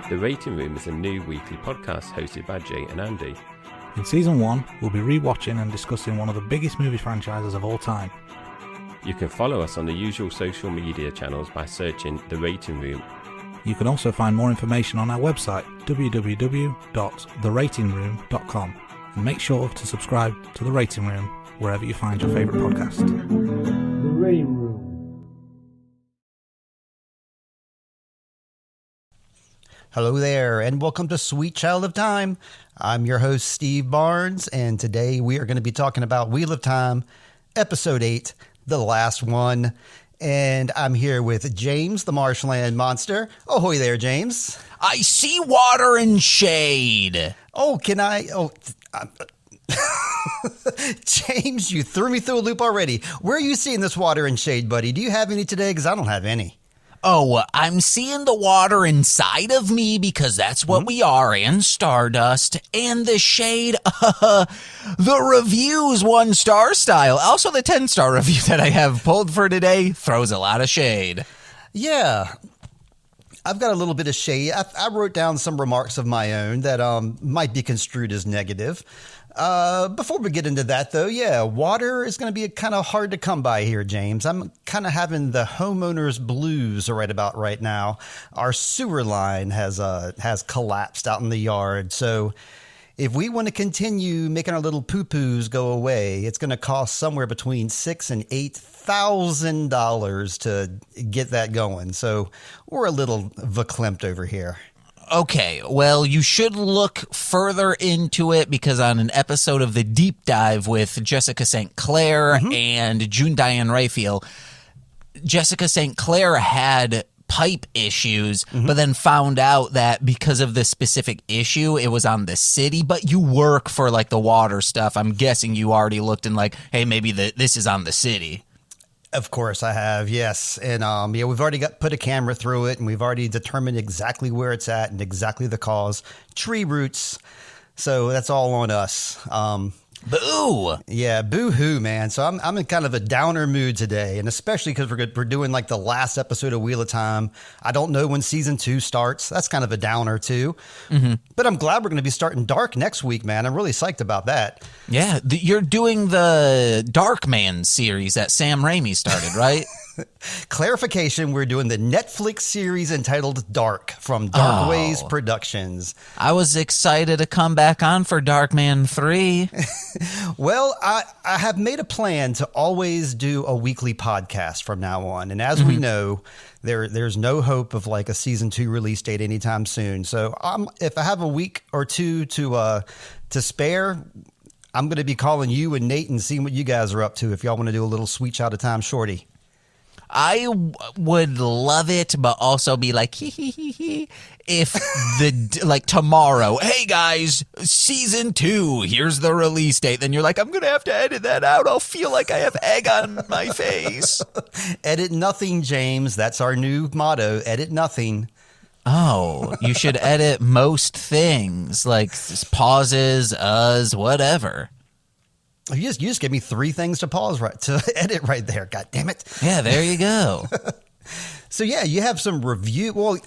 The Rating Room is a new weekly podcast hosted by Jay and Andy. In Season 1, we'll be rewatching and discussing one of the biggest movie franchises of all time. You can follow us on the usual social media channels by searching The Rating Room. You can also find more information on our website, www.theratingroom.com, and make sure to subscribe to The Rating Room wherever you find your favourite podcast. The Rating Room. Hello there, and welcome to Sweet Child of Time. I'm your host, Steve Barnes, and today we are going to be talking about Wheel of Time, Episode 8, the last one. And I'm here with James, the Marshland Monster. Ahoy there, James. I see water and shade. Oh, can I? James, you threw me through a loop already. Where are you seeing this water and shade, buddy? Do you have any today? Because I don't have any. Oh, I'm seeing the water inside of me because that's what we are, and stardust, and the shade, the reviews 1-star style. Also, the 10-star review that I have pulled for today throws a lot of shade. Yeah, I've got a little bit of shade. I wrote down some remarks of my own that might be construed as negative. Before we get into that, though, yeah, water is going to be kind of hard to come by here, James. I'm kind of having the homeowner's blues right about right now. Our sewer line has collapsed out in the yard, so if we want to continue making our little poo-poos go away, it's going to cost somewhere between $6,000 and $8,000 to get that going. So we're a little verklempt over here. Okay, well, you should look further into it because on an episode of The Deep Dive with Jessica St. Clair and June Diane Raphael, Jessica St. Clair had pipe issues, but then found out that because of the specific issue, it was on the city. But you work for, like, the water stuff. I'm guessing you already looked and like, hey, maybe this is on the city. Of course I have, yes. And yeah, we've already put a camera through it, and we've already determined exactly where it's at and exactly the cause. Tree roots. So that's all on us. Boo! Yeah, boo-hoo, man. So I'm in kind of a downer mood today, and especially because we're doing like the last episode of Wheel of Time. I don't know when Season 2 starts. That's kind of a downer, too. But I'm glad we're going to be starting Dark next week, man. I'm really psyched about that. Yeah, you're doing the Darkman series that Sam Raimi started, right? Clarification, we're doing the Netflix series entitled Dark from Darkways Productions. I was excited to come back on for Darkman 3. Well, I have made a plan to always do a weekly podcast from now on. And as we know, there's no hope of like a Season 2 release date anytime soon. So if I have a week or two to spare, I'm going to be calling you and Nate and seeing what you guys are up to if y'all want to do a little Sweet Child of Time shorty. I would love it, but also be like, if like tomorrow, hey guys, Season 2, here's the release date. Then you're like, I'm going to have to edit that out. I'll feel like I have egg on my face. Edit nothing, James. That's our new motto. Edit nothing. Oh, you should edit most things, like pauses, whatever. You just gave me 3 things to edit right there. God damn it. Yeah, there you go. So, yeah, you have some review. Well,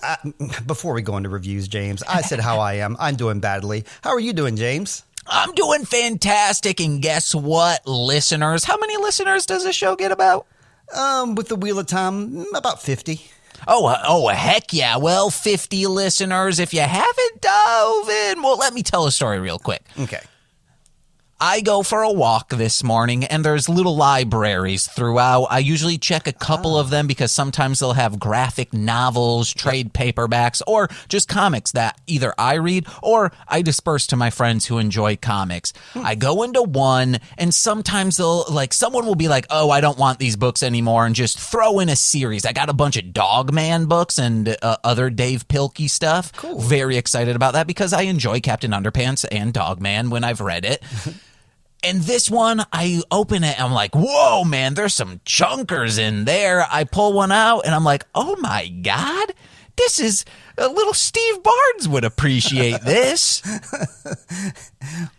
before we go into reviews, James, I said how I am. I'm doing badly. How are you doing, James? I'm doing fantastic. And guess what, listeners? How many listeners does this show get about? With the Wheel of Time, about 50. Oh, heck yeah. Well, 50 listeners. If you haven't dove in, well, let me tell a story real quick. Okay. I go for a walk this morning, and there's little libraries throughout. I usually check a couple of them because sometimes they'll have graphic novels, trade paperbacks, or just comics that either I read or I disperse to my friends who enjoy comics. I go into one, and sometimes someone will be like, oh, I don't want these books anymore, and just throw in a series. I got a bunch of Dogman books and other Dave Pilkey stuff. Cool. Very excited about that because I enjoy Captain Underpants and Dogman when I've read it. And this one, I open it, and I'm like, whoa, man, there's some chunkers in there. I pull one out, and I'm like, oh, my God. this is little Steve Barnes would appreciate this.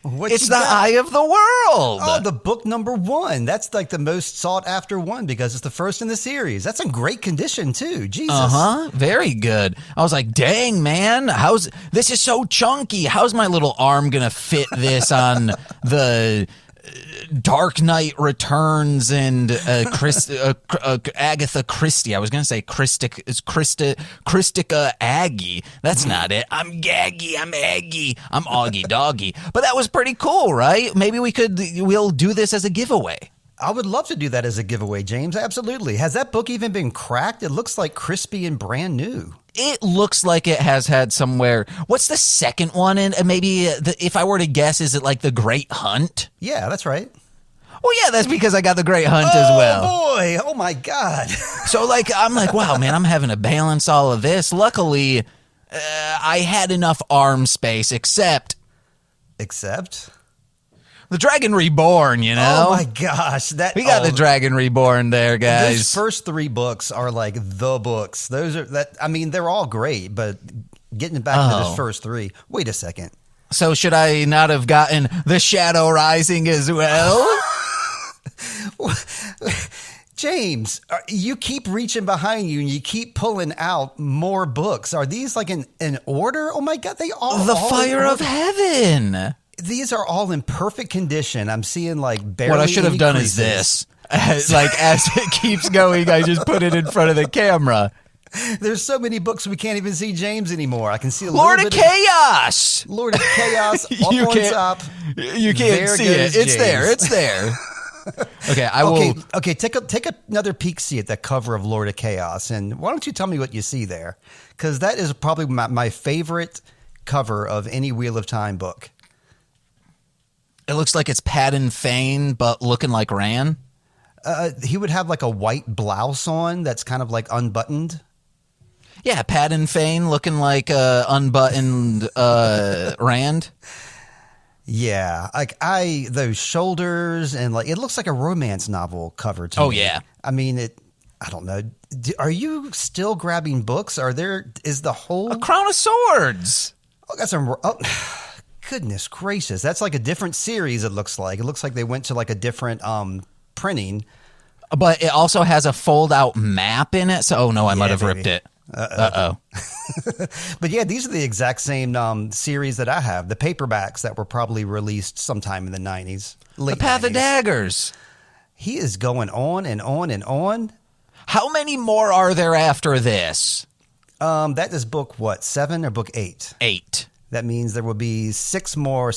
It's the eye of the world. Oh, the book number 1. That's like the most sought after one because it's the first in the series. That's in great condition too. Jesus. Very good. I was like, dang, man, this is so chunky. How's my little arm gonna fit this on the Dark Knight Returns and Agatha Christie. I was going to say Christica Aggie. That's not it. I'm Gaggy. I'm Aggie. I'm Augie Doggy. But that was pretty cool, right? Maybe we'll do this as a giveaway. I would love to do that as a giveaway, James. Absolutely. Has that book even been cracked? It looks like crispy and brand new. It looks like it has had somewhere. What's the second one? And maybe if I were to guess, is it like The Great Hunt? Yeah, that's right. Well, yeah, that's because I got The Great Hunt as well. Oh, boy. Oh, my God. So, I'm like, wow, man, I'm having to balance all of this. Luckily, I had enough arm space, except? The Dragon Reborn, you know? Oh, my gosh. We got the Dragon Reborn there, guys. Those first 3 books are like the books. They're all great, but getting back to those first 3. Wait a second. So should I not have gotten The Shadow Rising as well? James, you keep reaching behind you and you keep pulling out more books. Are these like in order? Oh, my God. They all The Fire of Heaven. These are all in perfect condition. I'm seeing like barely. What I should have done is this. As it keeps going, I just put it in front of the camera. There's so many books we can't even see James anymore. I can see Lord of Chaos. Lord of Chaos. Up on top. You can't see it. It's there. It's there. Okay, I will. Okay, take another peek. See at the cover of Lord of Chaos, and why don't you tell me what you see there? Because that is probably my favorite cover of any Wheel of Time book. It looks like it's Paddin Fane, but looking like Ran. He would have like a white blouse on that's kind of like unbuttoned. Yeah, Paddin Fane looking like unbuttoned Rand. Yeah, those shoulders and like it looks like a romance novel cover to me. Oh yeah. I mean I don't know. Are you still grabbing books? Is the whole A Crown of Swords? Oh, got some. Oh, goodness gracious, that's like a different series. It looks like they went to like a different printing. But it also has a fold-out map in it. So, I might have ripped it. Uh-oh. But yeah, these are the exact same series that I have. The paperbacks that were probably released sometime in the 90s. The Path 90s. of Daggers. He is going on and on and on. How many more are there after this? That is book, 7 or book 8? 8. That means there will be 7 more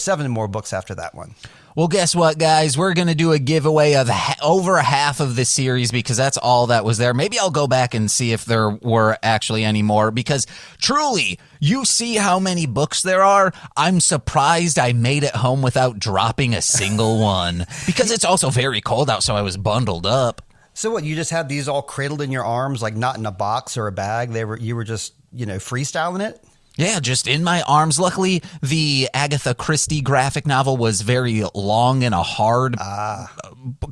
books after that one. Well, guess what, guys? We're going to do a giveaway of over half of this series because that's all that was there. Maybe I'll go back and see if there were actually any more because truly, you see how many books there are. I'm surprised I made it home without dropping a single one because it's also very cold out, so I was bundled up. So what, you just had these all cradled in your arms, like not in a box or a bag? You were just, freestyling it? Yeah, just in my arms. Luckily, the Agatha Christie graphic novel was very long and a hard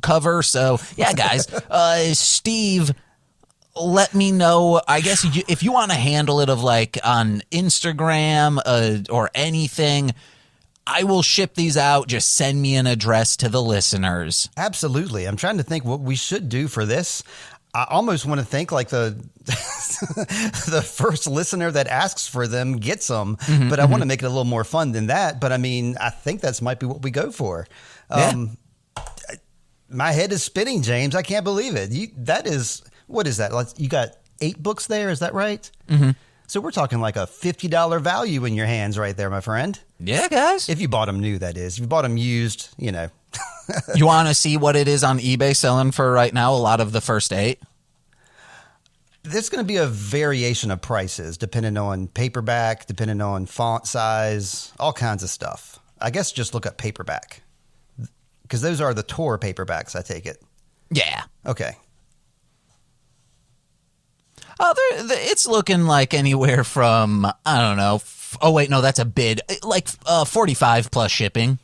cover. So, yeah, guys. Steve, let me know. I guess if you want to handle it on Instagram or anything, I will ship these out. Just send me an address to the listeners. Absolutely. I'm trying to think what we should do for this. I almost want to think like the first listener that asks for them gets them, but I want to make it a little more fun than that. But I mean, I think that's might be what we go for. Yeah. My head is spinning, James. I can't believe it. What is that? You got 8 books there. Is that right? Mm-hmm. So we're talking like a $50 value in your hands right there, my friend. Yeah, guys. If you bought them new, that is. If you bought them used, You want to see what it is on eBay selling for right now? A lot of the first 8. There's going to be a variation of prices depending on paperback, depending on font size, all kinds of stuff. I guess just look up paperback because those are the Tor paperbacks, I take it. Yeah. Okay. It's looking like anywhere from, I don't know. Oh, wait, no, that's a bid. Like 45 plus shipping.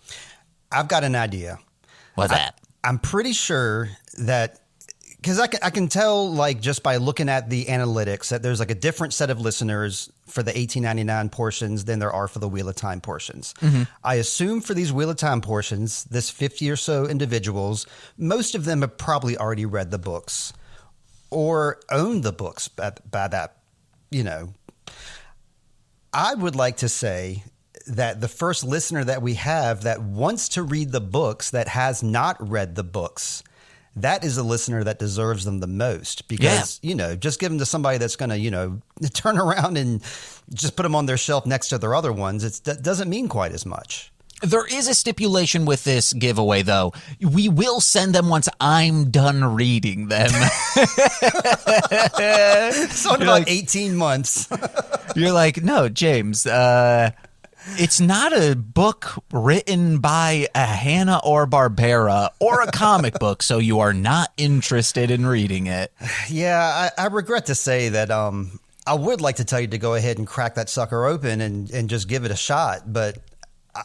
I've got an idea. What's that? I'm pretty sure that because I can tell, like, just by looking at the analytics, that there's like a different set of listeners for the $18.99 portions than there are for the Wheel of Time portions. I assume for these Wheel of Time portions, this 50 or so individuals, most of them have probably already read the books or own the books by that, you know. I would like to say that the first listener that we have that wants to read the books that has not read the books, that is a listener that deserves them the most, because, you know, just give them to somebody that's going to, you know, turn around and just put them on their shelf next to their other ones. That doesn't mean quite as much. There is a stipulation with this giveaway, though. We will send them once I'm done reading them. So in about 18 months. You're like, no, James, it's not a book written by a Hanna-Barbera or a comic book, so you are not interested in reading it. Yeah, I regret to say that I would like to tell you to go ahead and crack that sucker open and just give it a shot, but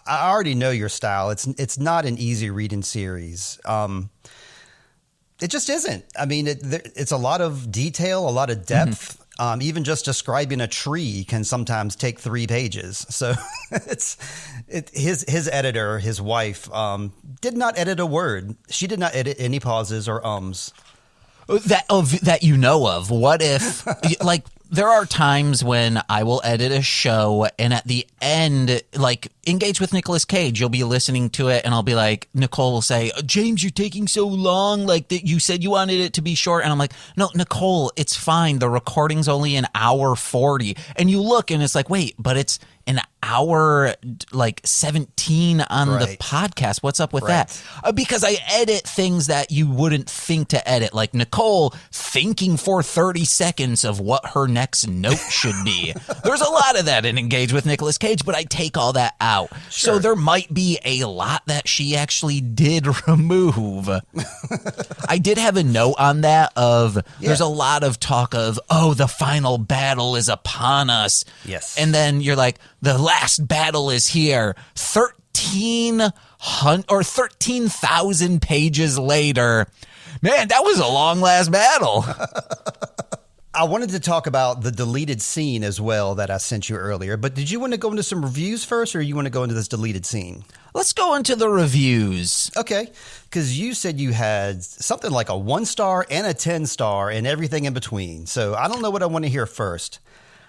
I already know your style. It's not an easy reading series. It just isn't. I mean, it's a lot of detail, a lot of depth. Even just describing a tree can sometimes take 3 pages. So his editor, his wife, did not edit a word. She did not edit any pauses or ums. That you know of. What if, like, there are times when I will edit a show and at the end, like, Engage with Nicolas Cage, you'll be listening to it and I'll be like, Nicole will say, James, you're taking so long. Like, that you said you wanted it to be short. And I'm like, no, Nicole, it's fine. The recording's only an hour 40. And you look and it's like, wait, but it's an hour, like 17 on the podcast. What's up with that? Because I edit things that you wouldn't think to edit, like Nicole thinking for 30 seconds of what her next note should be. There's a lot of that in Engage with Nicolas Cage, but I take all that out. So there might be a lot that she actually did remove. I did have a note on that of there's a lot of talk of, oh, the final battle is upon us. Yes. And then you're like, the last battle is here. 13,000 pages later. Man, that was a long last battle. I wanted to talk about the deleted scene as well that I sent you earlier, but did you want to go into some reviews first, or you want to go into this deleted scene? Let's go into the reviews. Okay, because you said you had something like a 1-star and a 10-star and everything in between. So I don't know what I want to hear first.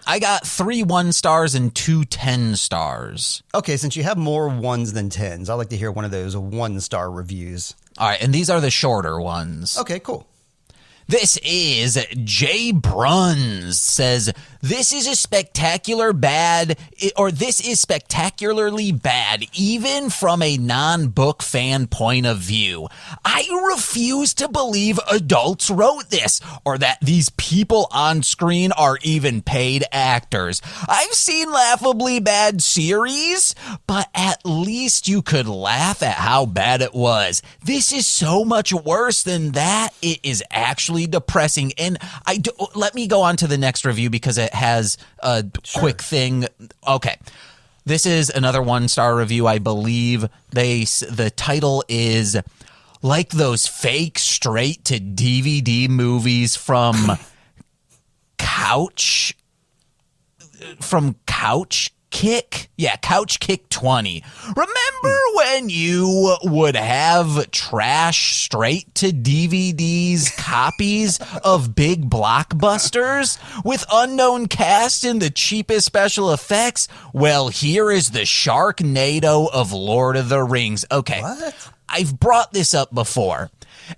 I got 3 1-stars and 2 10-stars. Okay, since you have more 1s than 10s, I'd like to hear one of those 1-star reviews. All right, and these are the shorter ones. Okay, cool. This is Jay Bruns says, this is spectacularly bad, even from a non-book fan point of view. I refuse to believe adults wrote this, or that these people on screen are even paid actors. I've seen laughably bad series, but at least you could laugh at how bad it was. This is so much worse than that. It is actually depressing. And let me go on to the next review because it has a quick thing. Okay. This is another 1-star review, I believe. The title is like those fake straight to DVD movies from Couch Kick? Yeah, Couch Kick 20. Remember when you would have trash straight to DVDs copies of big blockbusters with unknown cast and the cheapest special effects? Well, here is the Sharknado of Lord of the Rings. Okay, What? I've brought this up before.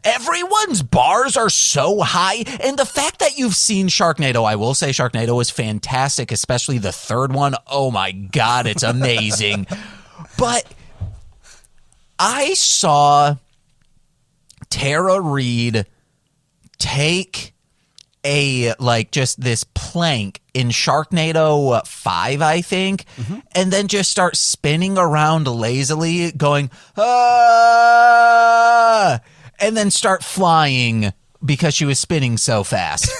Everyone's bars are so high, and the fact that you've seen Sharknado, I will say Sharknado was fantastic, especially the third one. Oh my God, it's amazing. But I saw Tara Reid take just this plank in Sharknado 5, I think, and then just start spinning around lazily, going, ah! And then start flying because she was spinning so fast.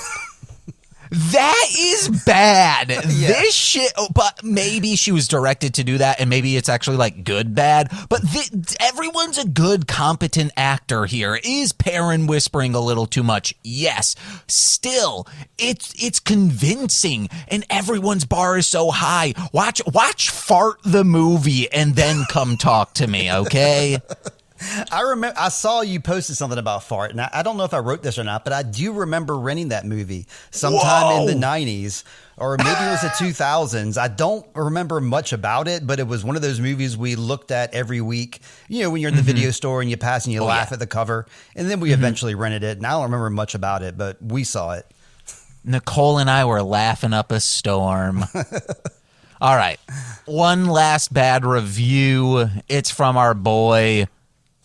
That is bad. This shit, but maybe she was directed to do that, and maybe it's actually like good bad. But everyone's a good, competent actor here. Is Perrin whispering a little too much? Yes. Still, it's convincing, and everyone's bar is so high. Watch Fart the movie, and then come talk to me, okay? I remember I saw you posted something about Fart, and I don't know if I wrote this or not, but I do remember renting that movie sometime in the 90s, or maybe it was the 2000s. I don't remember much about it, but it was one of those movies we looked at every week. You know, when you're in the video store and you pass and you laugh at the cover, and then we eventually rented it, and I don't remember much about it, but we saw it. Nicole and I were laughing up a storm. All right, one last bad review. It's from our boy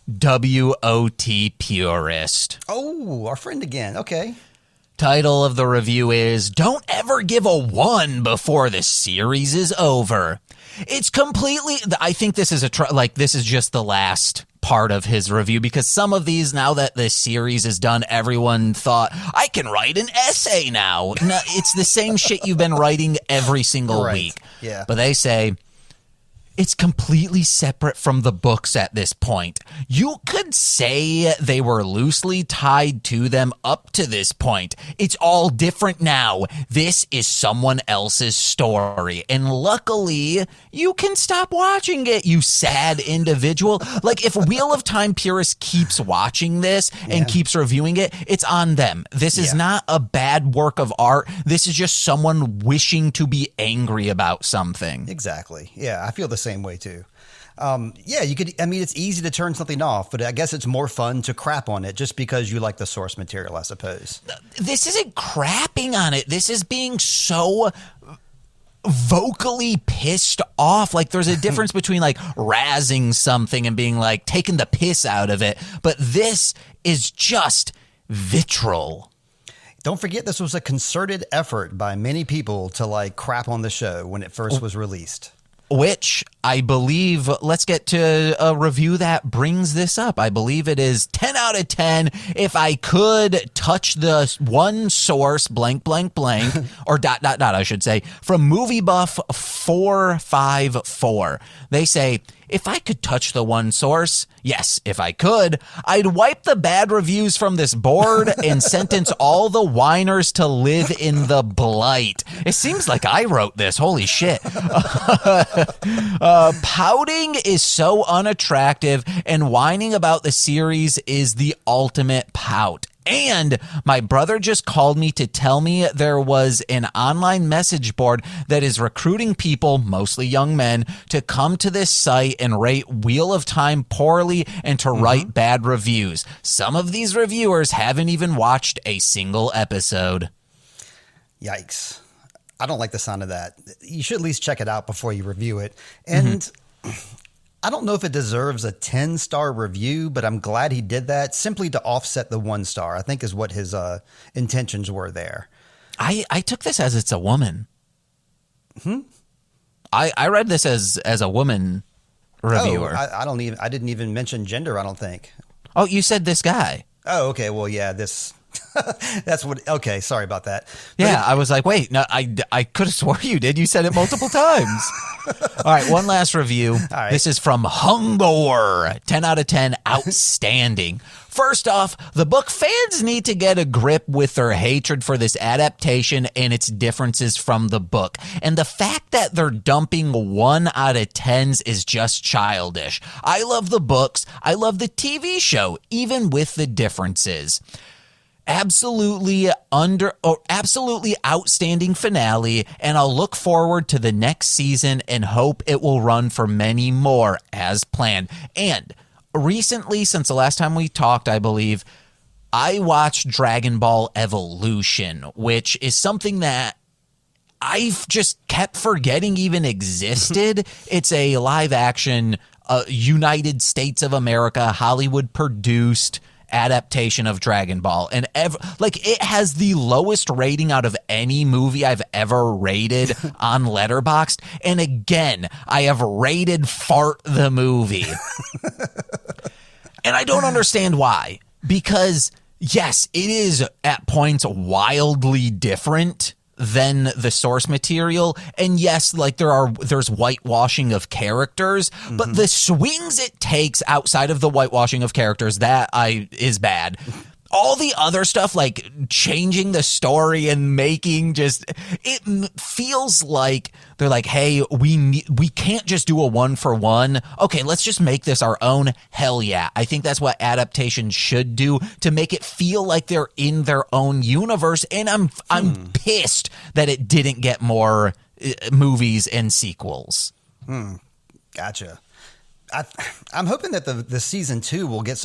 WOT Purist. Oh, our friend again. Okay. Title of the review is Don't Ever Give a 1 Before the Series is Over. It's completely, I think this is this is just the last part of his review, because some of these, now that this series is done, everyone thought, I can write an essay now. No, it's the same shit you've been writing every single week. Yeah. But they say, it's completely separate from the books at this point. You could say they were loosely tied to them up to this point. It's all different now. This is someone else's story. And luckily, you can stop watching it, you sad individual. Like, if Wheel of Time Purist keeps watching this and keeps reviewing it, it's on them. This is not a bad work of art. This is just someone wishing to be angry about something. Exactly. Yeah, I feel the same way too. You could, I mean, it's easy to turn something off, but I guess it's more fun to crap on it just because you like the source material, I suppose. This isn't crapping on it. This is being so vocally pissed off. Like, there's a difference between like razzing something and being like taking the piss out of it. But this is just vitriol. Don't forget, this was a concerted effort by many people to like crap on the show when it first was released. Which I believe, let's get to a review that brings this up. I believe it is 10 out of 10. If I could touch the one source, blank, blank, blank, or ... I should say, from MovieBuff454. They say, if I could touch the one source, yes, if I could, I'd wipe the bad reviews from this board and sentence all the whiners to live in the blight. It seems like I wrote this. Holy shit. Pouting is so unattractive, and whining about the series is the ultimate pout. And my brother just called me to tell me there was an online message board that is recruiting people, mostly young men, to come to this site and rate Wheel of Time poorly and to write bad reviews. Some of these reviewers haven't even watched a single episode. Yikes. I don't like the sound of that. You should at least check it out before you review it. And I don't know if it deserves a 10-star review, but I'm glad he did that simply to offset the 1 star, I think is what his intentions were there. I took this as it's a woman. I read this as a woman reviewer. Oh, I didn't even mention gender, I don't think. Oh, you said this guy. Oh, okay. Well, yeah, this... That's what. Okay, sorry about that. Yeah, I was like, wait, no, I could have swore you did. You said it multiple times. All right, one last review. Right. This is from Hungor. 10 out of 10, outstanding. First off, the book fans need to get a grip with their hatred for this adaptation and its differences from the book. And the fact that they're dumping 1 out of 10s is just childish. I love the books. I love the TV show, even with the differences. Absolutely outstanding finale, and I'll look forward to the next season and hope it will run for many more as planned. And recently, since the last time we talked, I believe, I watched Dragon Ball Evolution, which is something that I've just kept forgetting even existed. It's a live action United States of America, Hollywood produced adaptation of Dragon Ball, and it has the lowest rating out of any movie I've ever rated on Letterboxd. And again, I have rated Fart the movie. And I don't understand why, because Yes, it is at points wildly different than the source material. And yes, like there's whitewashing of characters, but the swings it takes outside of the whitewashing of characters, is bad. All the other stuff, like changing the story and making it feels like they're like, hey, we can't just do a 1-for-1. Okay, let's just make this our own. Hell yeah. I think that's what adaptations should do to make it feel like they're in their own universe. And I'm pissed that it didn't get more movies and sequels. Gotcha. I'm hoping that the season 2 will get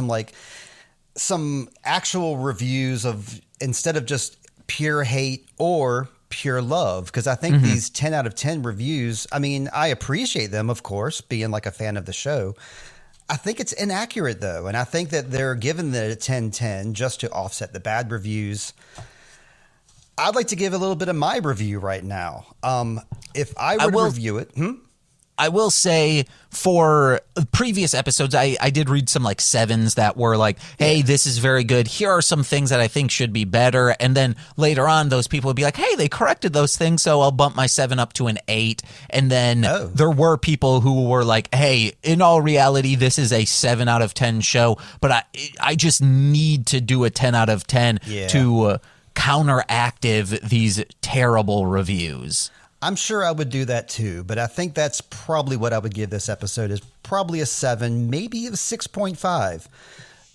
some actual reviews of, instead of just pure hate or pure love, because I think these 10 out of 10 reviews, I mean, I appreciate them, of course, being like a fan of the show. I think it's inaccurate, though, and I think that they're giving the 10-10 just to offset the bad reviews. I'd like to give a little bit of my review right now. If I were to review it... I will say for previous episodes, I did read some like 7s that were like, hey, this is very good. Here are some things that I think should be better. And then later on, those people would be like, hey, they corrected those things, so I'll bump my 7 up to an 8. And then there were people who were like, hey, in all reality, this is a 7 out of 10 show, but I just need to do a 10 out of 10 to counteract these terrible reviews. I'm sure I would do that too, but I think that's probably what I would give this episode, is probably a 7, maybe a 6.5.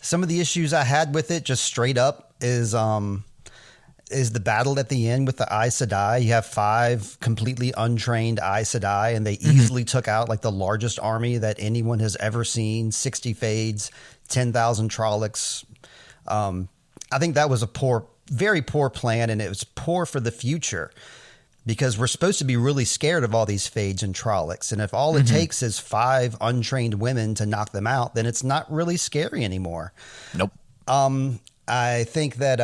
Some of the issues I had with it, just straight up, is the battle at the end with the Aes Sedai. You have 5 completely untrained Aes Sedai, and they easily took out like the largest army that anyone has ever seen, 60 Fades, 10,000 Trollocs. I think that was a very poor plan, and it was poor for the future, because we're supposed to be really scared of all these Fades and Trollocs. And if all it takes is 5 untrained women to knock them out, then it's not really scary anymore. Nope. I think that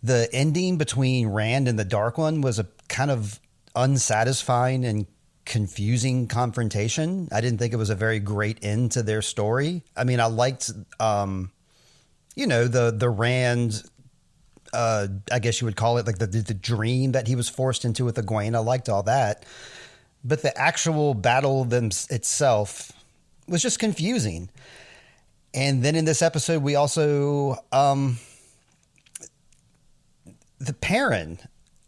the ending between Rand and the Dark One was a kind of unsatisfying and confusing confrontation. I didn't think it was a very great end to their story. I mean, I liked, the Rand... I guess you would call it like the dream that he was forced into with Egwene. I liked all that. But the actual battle itself was just confusing. And then in this episode, we also... the Perrin.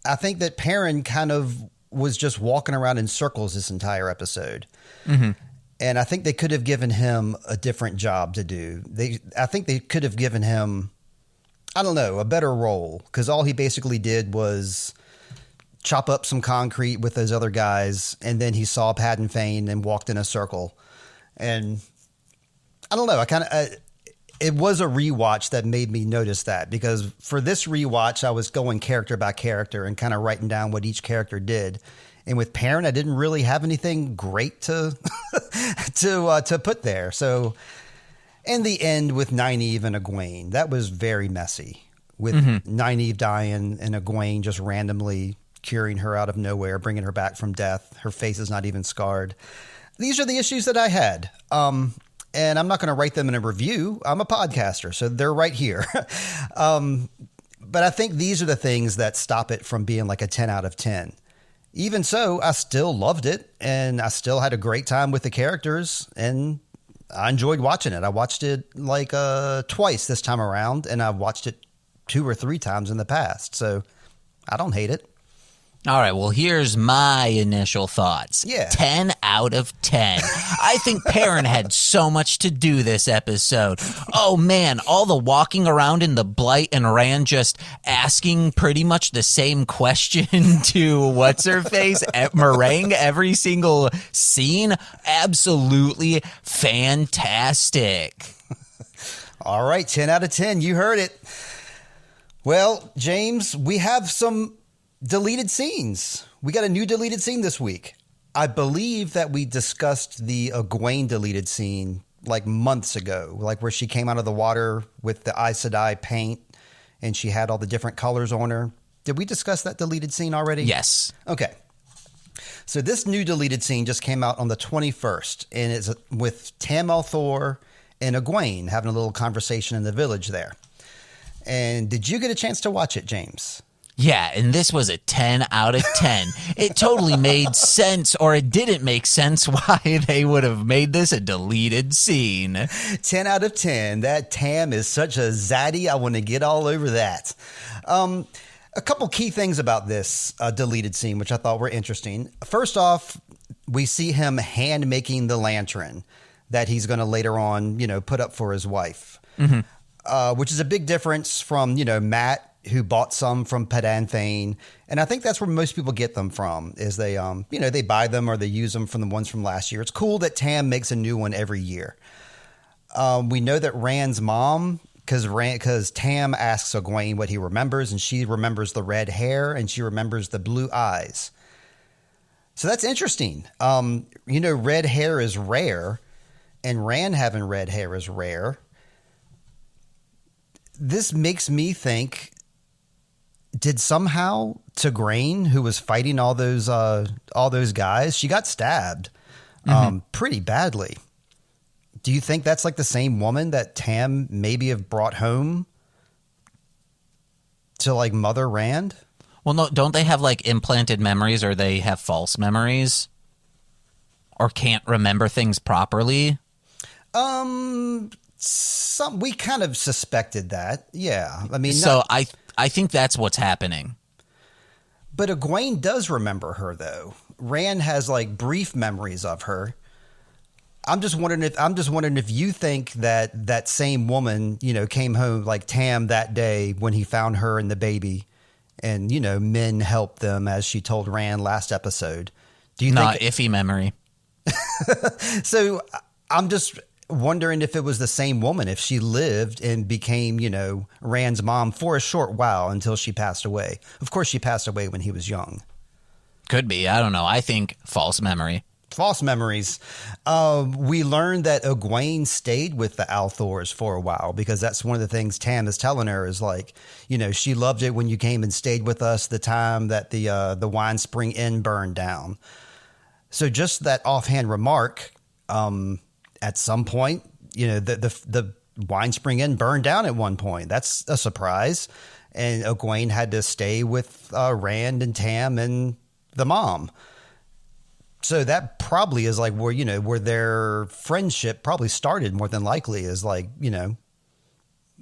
I think that Perrin kind of was just walking around in circles this entire episode. And I think they could have given him a different job to do. I think they could have given him... I don't know, a better role, because all he basically did was chop up some concrete with those other guys, and then he saw Padden Fane and walked in a circle. And I don't know, it was a rewatch that made me notice that, because for this rewatch, I was going character by character and kind of writing down what each character did. And with Perrin, I didn't really have anything great to to put there. So... And the end with Nynaeve and Egwene, that was very messy. With Nynaeve dying and Egwene just randomly curing her out of nowhere, bringing her back from death. Her face is not even scarred. These are the issues that I had. And I'm not going to write them in a review. I'm a podcaster, so they're right here. But I think these are the things that stop it from being like a 10 out of 10. Even so, I still loved it, and I still had a great time with the characters, and I enjoyed watching it. I watched it like twice this time around, and I've watched it 2 or 3 times in the past. So I don't hate it. All right, well, here's my initial thoughts. 10 out of 10. I think Perrin had so much to do this episode. Oh, man, all the walking around in the Blight and Rand just asking pretty much the same question to what's-her-face, Meringue, every single scene. Absolutely fantastic. All right, 10 out of 10. You heard it. Well, James, we have some... deleted scenes. We got a new deleted scene this week. I believe that we discussed the Egwene deleted scene like months ago, like where she came out of the water with the Aes Sedai paint and she had all the different colors on her. Did we discuss that deleted scene already? Yes. Okay. So this new deleted scene just came out on the 21st, and it's with Tam Althor and Egwene having a little conversation in the village there. And did you get a chance to watch it, James? Yeah, and this was a 10 out of 10. It totally made sense, or it didn't make sense why they would have made this a deleted scene. 10 out of 10. That Tam is such a zaddy. I want to get all over that. A couple key things about this deleted scene, which I thought were interesting. First off, we see him hand making the lantern that he's going to later on, put up for his wife, which is a big difference from, Matt, who bought some from Padanthane. And I think that's where most people get them from, is they, they buy them or they use them from the ones from last year. It's cool that Tam makes a new one every year. We know that Rand's mom, because Tam asks Egwene what he remembers, and she remembers the red hair and she remembers the blue eyes. So that's interesting. Red hair is rare, and Rand having red hair is rare. This makes me think, did somehow Tigraine, who was fighting all those guys, she got stabbed pretty badly. Do you think that's like the same woman that Tam maybe have brought home to like Mother Rand? Well, no, don't they have like implanted memories, or they have false memories, or can't remember things properly? We kind of suspected that. Yeah. I mean, so I think that's what's happening. But Egwene does remember her, though. Rand has like brief memories of her. I'm just wondering if you think that same woman, came home like Tam that day when he found her and the baby, and men helped them, as she told Rand last episode. Do you think iffy memory? So I'm just wondering if it was the same woman, if she lived and became, Rand's mom for a short while until she passed away. Of course, she passed away when he was young. Could be. I don't know. I think false memory. False memories. We learned that Egwene stayed with the Althors for a while, because that's one of the things Tam is telling her is like, she loved it when you came and stayed with us the time that the Wine Spring Inn burned down. So just that offhand remark, at some point, the Wine Spring Inn burned down at one point. That's a surprise. And Egwene had to stay with Rand and Tam and the mom. So that probably is like where their friendship probably started, more than likely, is like,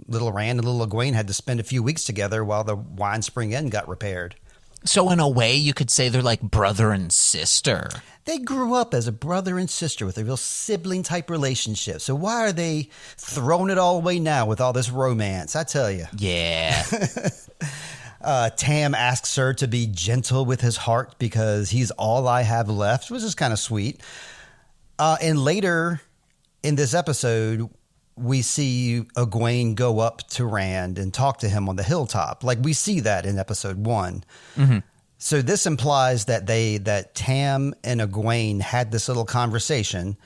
little Rand and little Egwene had to spend a few weeks together while the Wine Spring Inn got repaired. So in a way, you could say they're like brother and sister. They grew up as a brother and sister with a real sibling type relationship. So why are they throwing it all away now with all this romance? I tell you. Yeah. Tam asks her to be gentle with his heart because he's all I have left, which is kind of sweet. And later in this episode, we see Egwene go up to Rand and talk to him on the hilltop. Like we see that in episode 1. Mm-hmm. So this implies that Tam and Egwene had this little conversation,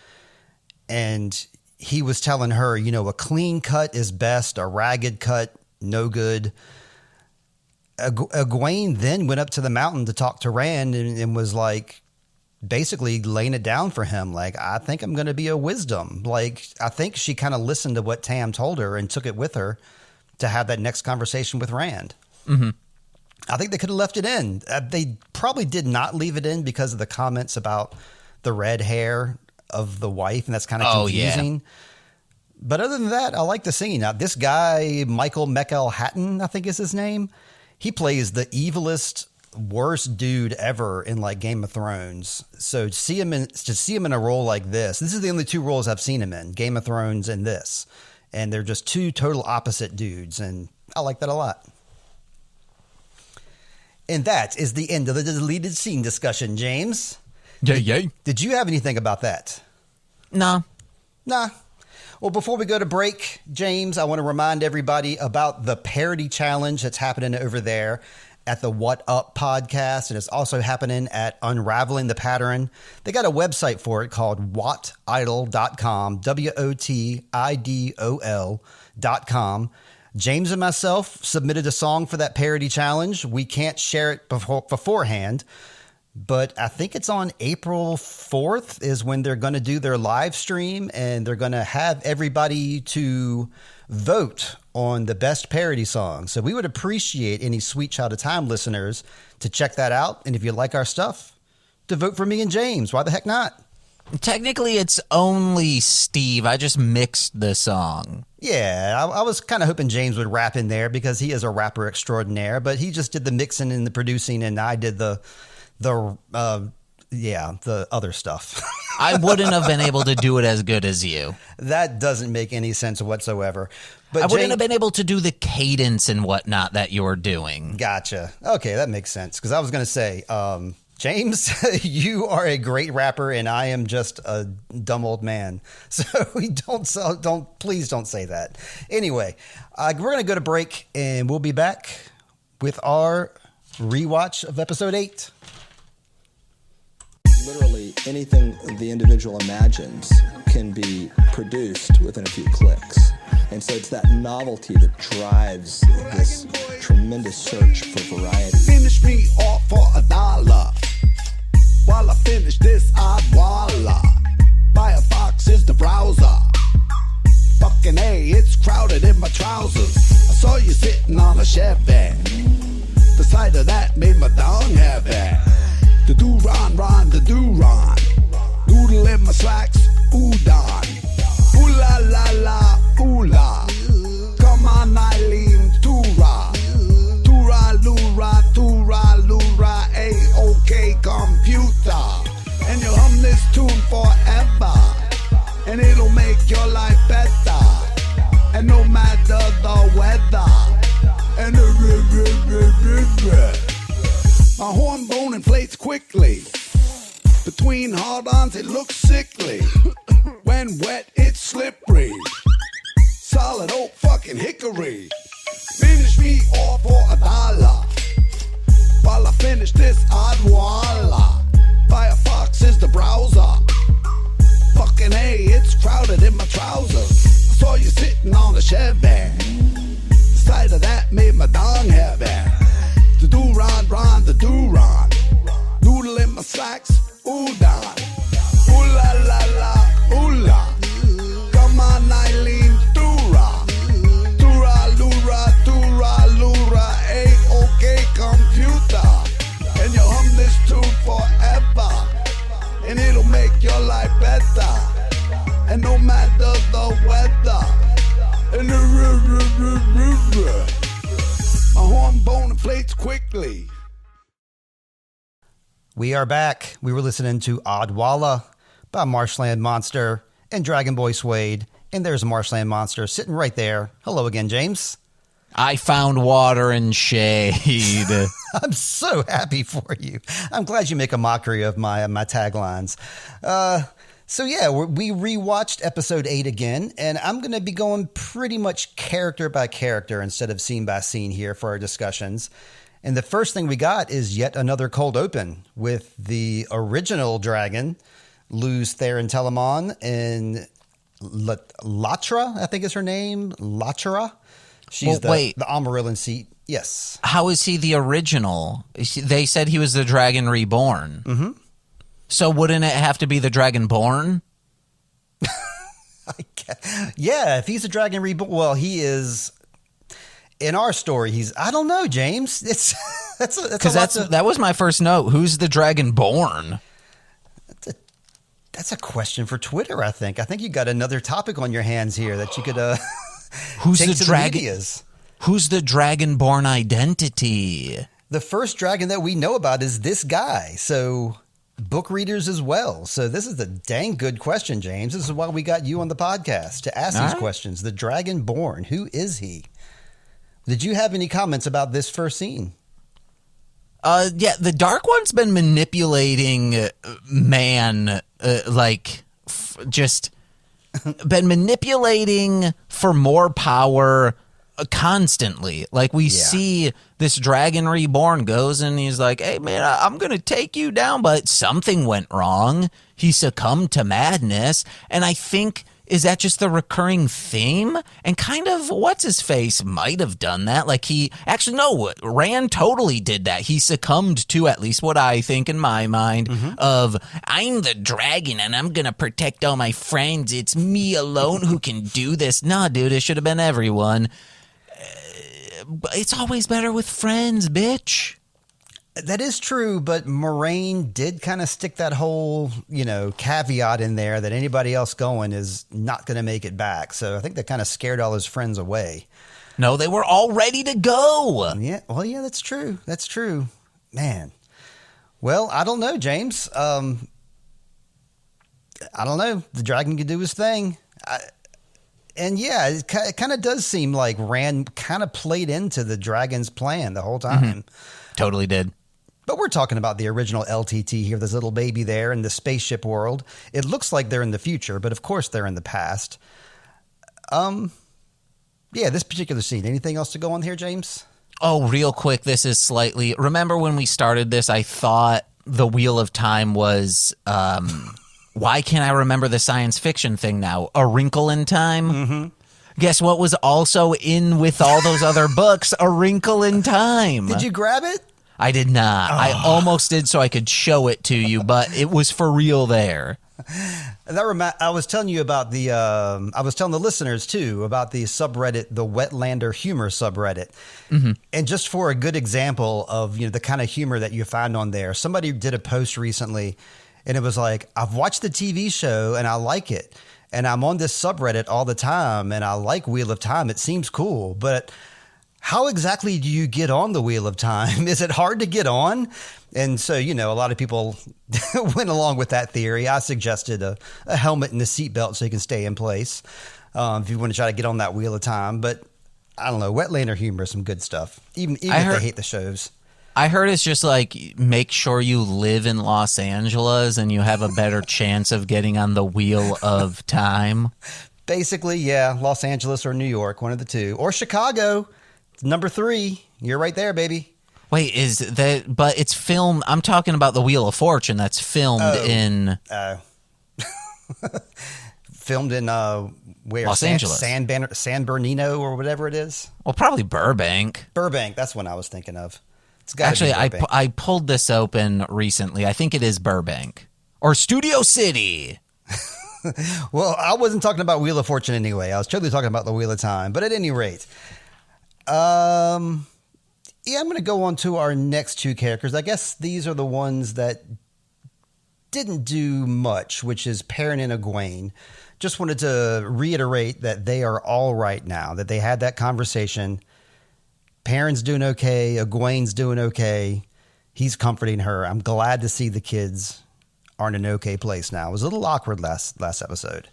and he was telling her, a clean cut is best, a ragged cut, no good. Egwene then went up to the mountain to talk to Rand and was like, basically laying it down for him. Like, I think I'm going to be a wisdom. Like, I think she kind of listened to what Tam told her and took it with her to have that next conversation with Rand. Mm-hmm. I think they could have left it in. They probably did not leave it in because of the comments about the red hair of the wife, and that's kind of confusing. Yeah. But other than that, I like the scene. Now, this guy, Michael McElhatton, I think is his name, he plays the evilest, worst dude ever in like Game of Thrones. So to see him in a role like this is the only 2 roles I've seen him in, Game of Thrones and this. And they're just 2 total opposite dudes. And I like that a lot. And that is the end of the deleted scene discussion, James. Yay. Did you have anything about that? No. Nah. Well, before we go to break, James, I want to remind everybody about the parody challenge that's happening over there at the What Up podcast, and it's also happening at Unraveling the Pattern. They got a website for it called wotidol.com, WOTIDOL.com. James and myself submitted a song for that parody challenge. We can't share it beforehand, But I think it's on April 4th is when they're going to do their live stream, and they're going to have everybody to vote on the best parody song. So we would appreciate any Sweet Child of Time listeners to check that out. And if you like our stuff, to vote for me and James. Why the heck not? Technically, it's only Steve. I just mixed the song. Yeah, I was kind of hoping James would rap in there because he is a rapper extraordinaire, but he just did the mixing and the producing, and I did the other stuff. I wouldn't have been able to do it as good as you. That doesn't make any sense whatsoever. But I wouldn't have been able to do the cadence and whatnot that you're doing. Gotcha. Okay, that makes sense. Because I was going to say, James, you are a great rapper, and I am just a dumb old man. So please don't say that. Anyway, we're going to go to break, and we'll be back with our rewatch of episode 8. Literally anything the individual imagines can be produced within a few clicks. And so it's that novelty that drives this tremendous search for variety. Finish me off for $1. While I finish this, Walla. Firefox is the browser. Fucking A, it's crowded in my trousers. I saw you sitting on a Chevy. The sight of that made my dong heavy. The do-ron, the do-ron. Noodle in my slacks, udon. Ooh la la la, ooh la. Come on, Eileen, toora. Toora, loora, A-OK computer. And you'll hum this tune forever. And it'll make your life better. And no matter the weather. And my horn bone inflates quickly. Between hard-ons it looks sickly. When wet it's slippery. Solid oak fucking hickory. Finish me off for $1. While I finish this Walla. Firefox is the browser. Fucking A, it's crowded in my trousers. I saw you sitting on a Chevy. The sight of that made my dong heavy. The do-ron, the do-ron. Noodle in my slacks, udon. Ooh la la la, ooh la. Come on, Eileen, toora. Toora, loora, A-OK computer. And you'll hum this tune forever. And it'll make your life better. And no matter the weather. And my horn bone inflates quickly. We are back. We were listening to Odd Walla by Marshland Monster and Dragon Boy Suede. And there's a Marshland Monster sitting right there. Hello again, James. I found water and shade. I'm so happy for you. I'm glad you make a mockery of my taglines. So yeah, we rewatched episode 8 again, and I'm going to be going pretty much character by character instead of scene by scene here for our discussions. And the first thing we got is yet another cold open with the original dragon, Luz Theron Telamon, and Latra, I think is her name, Latra. She's the Amarillan seat. Yes. How is he the original? They said he was the Dragon Reborn. Mm-hmm. So wouldn't it have to be the Dragonborn? Yeah, if he's a Dragon Reborn, well, he is. In our story, I don't know, James. That was my first note. Who's the Dragonborn? That's a question for Twitter, I think. I think you got another topic on your hands here that you could Who's take the to dragon? the medias. Who's the Dragonborn identity? The first dragon that we know about is this guy. So book readers as well. So this is a dang good question, James. This is why we got you on the podcast to ask these questions. The Dragonborn, who is he? Did you have any comments about this first scene? Yeah, the Dark One's been manipulating man, just been manipulating for more power constantly. Like we see this Dragon Reborn goes and he's like, hey man, I'm going to take you down, but something went wrong. He succumbed to madness. And I think is that just the recurring theme? And kind of what's-his-face might have done that. Like Rand totally did that. He succumbed to at least what I think in my mind of, I'm the dragon and I'm going to protect all my friends. It's me alone who can do this. Nah, dude, it should have been everyone. It's always better with friends, bitch. That is true, but Moraine did kind of stick that whole, caveat in there that anybody else going is not going to make it back. So I think that kind of scared all his friends away. No, they were all ready to go. Yeah, well, yeah, that's true. That's true. Man. Well, I don't know, James. I don't know. The dragon could do his thing. And yeah, it kind of does seem like Rand kind of played into the dragon's plan the whole time. Totally did. But we're talking about the original LTT here, this little baby there in the spaceship world. It looks like they're in the future, but of course they're in the past. Yeah, this particular scene. Anything else to go on here, James? Oh, real quick, this is slightly... Remember when we started this, I thought the Wheel of Time was... why can't I remember the science fiction thing now? A Wrinkle in Time? Mm-hmm. Guess what was also in with all those other books? A Wrinkle in Time. Did you grab it? I did not. I almost did so I could show it to you, but it was for real there. I was telling you about I was telling the listeners too about the subreddit, the Wetlander humor subreddit. And just for a good example of, the kind of humor that you find on there, somebody did a post recently and it was like, I've watched the TV show and I like it. And I'm on this subreddit all the time and I like Wheel of Time. It seems cool, but how exactly do you get on the Wheel of Time? Is it hard to get on? And so, a lot of people went along with that theory. I suggested a helmet and a seatbelt so you can stay in place if you want to try to get on that Wheel of Time. But I don't know. Wetlander humor is some good stuff, even if they hate the shows. I heard it's just like, make sure you live in Los Angeles and you have a better chance of getting on the Wheel of Time. Basically, yeah. Los Angeles or New York, one of the two. Or Chicago. Number 3. You're right there, baby. Wait, but it's filmed. I'm talking about the Wheel of Fortune that's filmed in. Filmed in where? Los Angeles. San Bernardino or whatever it is. Well, probably Burbank. Burbank, that's what I was thinking of. It's gotta be Burbank. I pulled this open recently. I think it is Burbank. Or Studio City. Well, I wasn't talking about Wheel of Fortune anyway. I was totally talking about the Wheel of Time. But at any rate, I'm going to go on to our next 2 characters. I guess these are the ones that didn't do much, which is Perrin and Egwene. Just wanted to reiterate that they are all right now, that they had that conversation. Perrin's doing okay. Egwene's doing okay. He's comforting her. I'm glad to see the kids are in an okay place now. It was a little awkward last episode.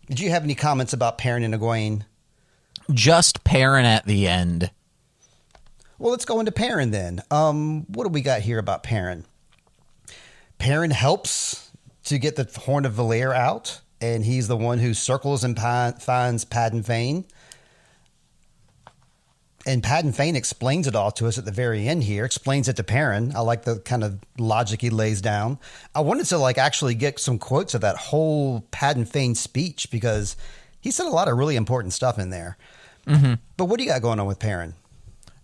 Did you have any comments about Perrin and Egwene? Just Perrin at the end. Well, let's go into Perrin then. What do we got here about Perrin? Perrin helps to get the Horn of Valere out, and he's the one who circles and finds Padan Fain. And Padan Fain explains it all to us at the very end here, explains it to Perrin. I like the kind of logic he lays down. I wanted to actually get some quotes of that whole Padan Fain speech because he said a lot of really important stuff in there. Mm-hmm. But what do you got going on with Perrin?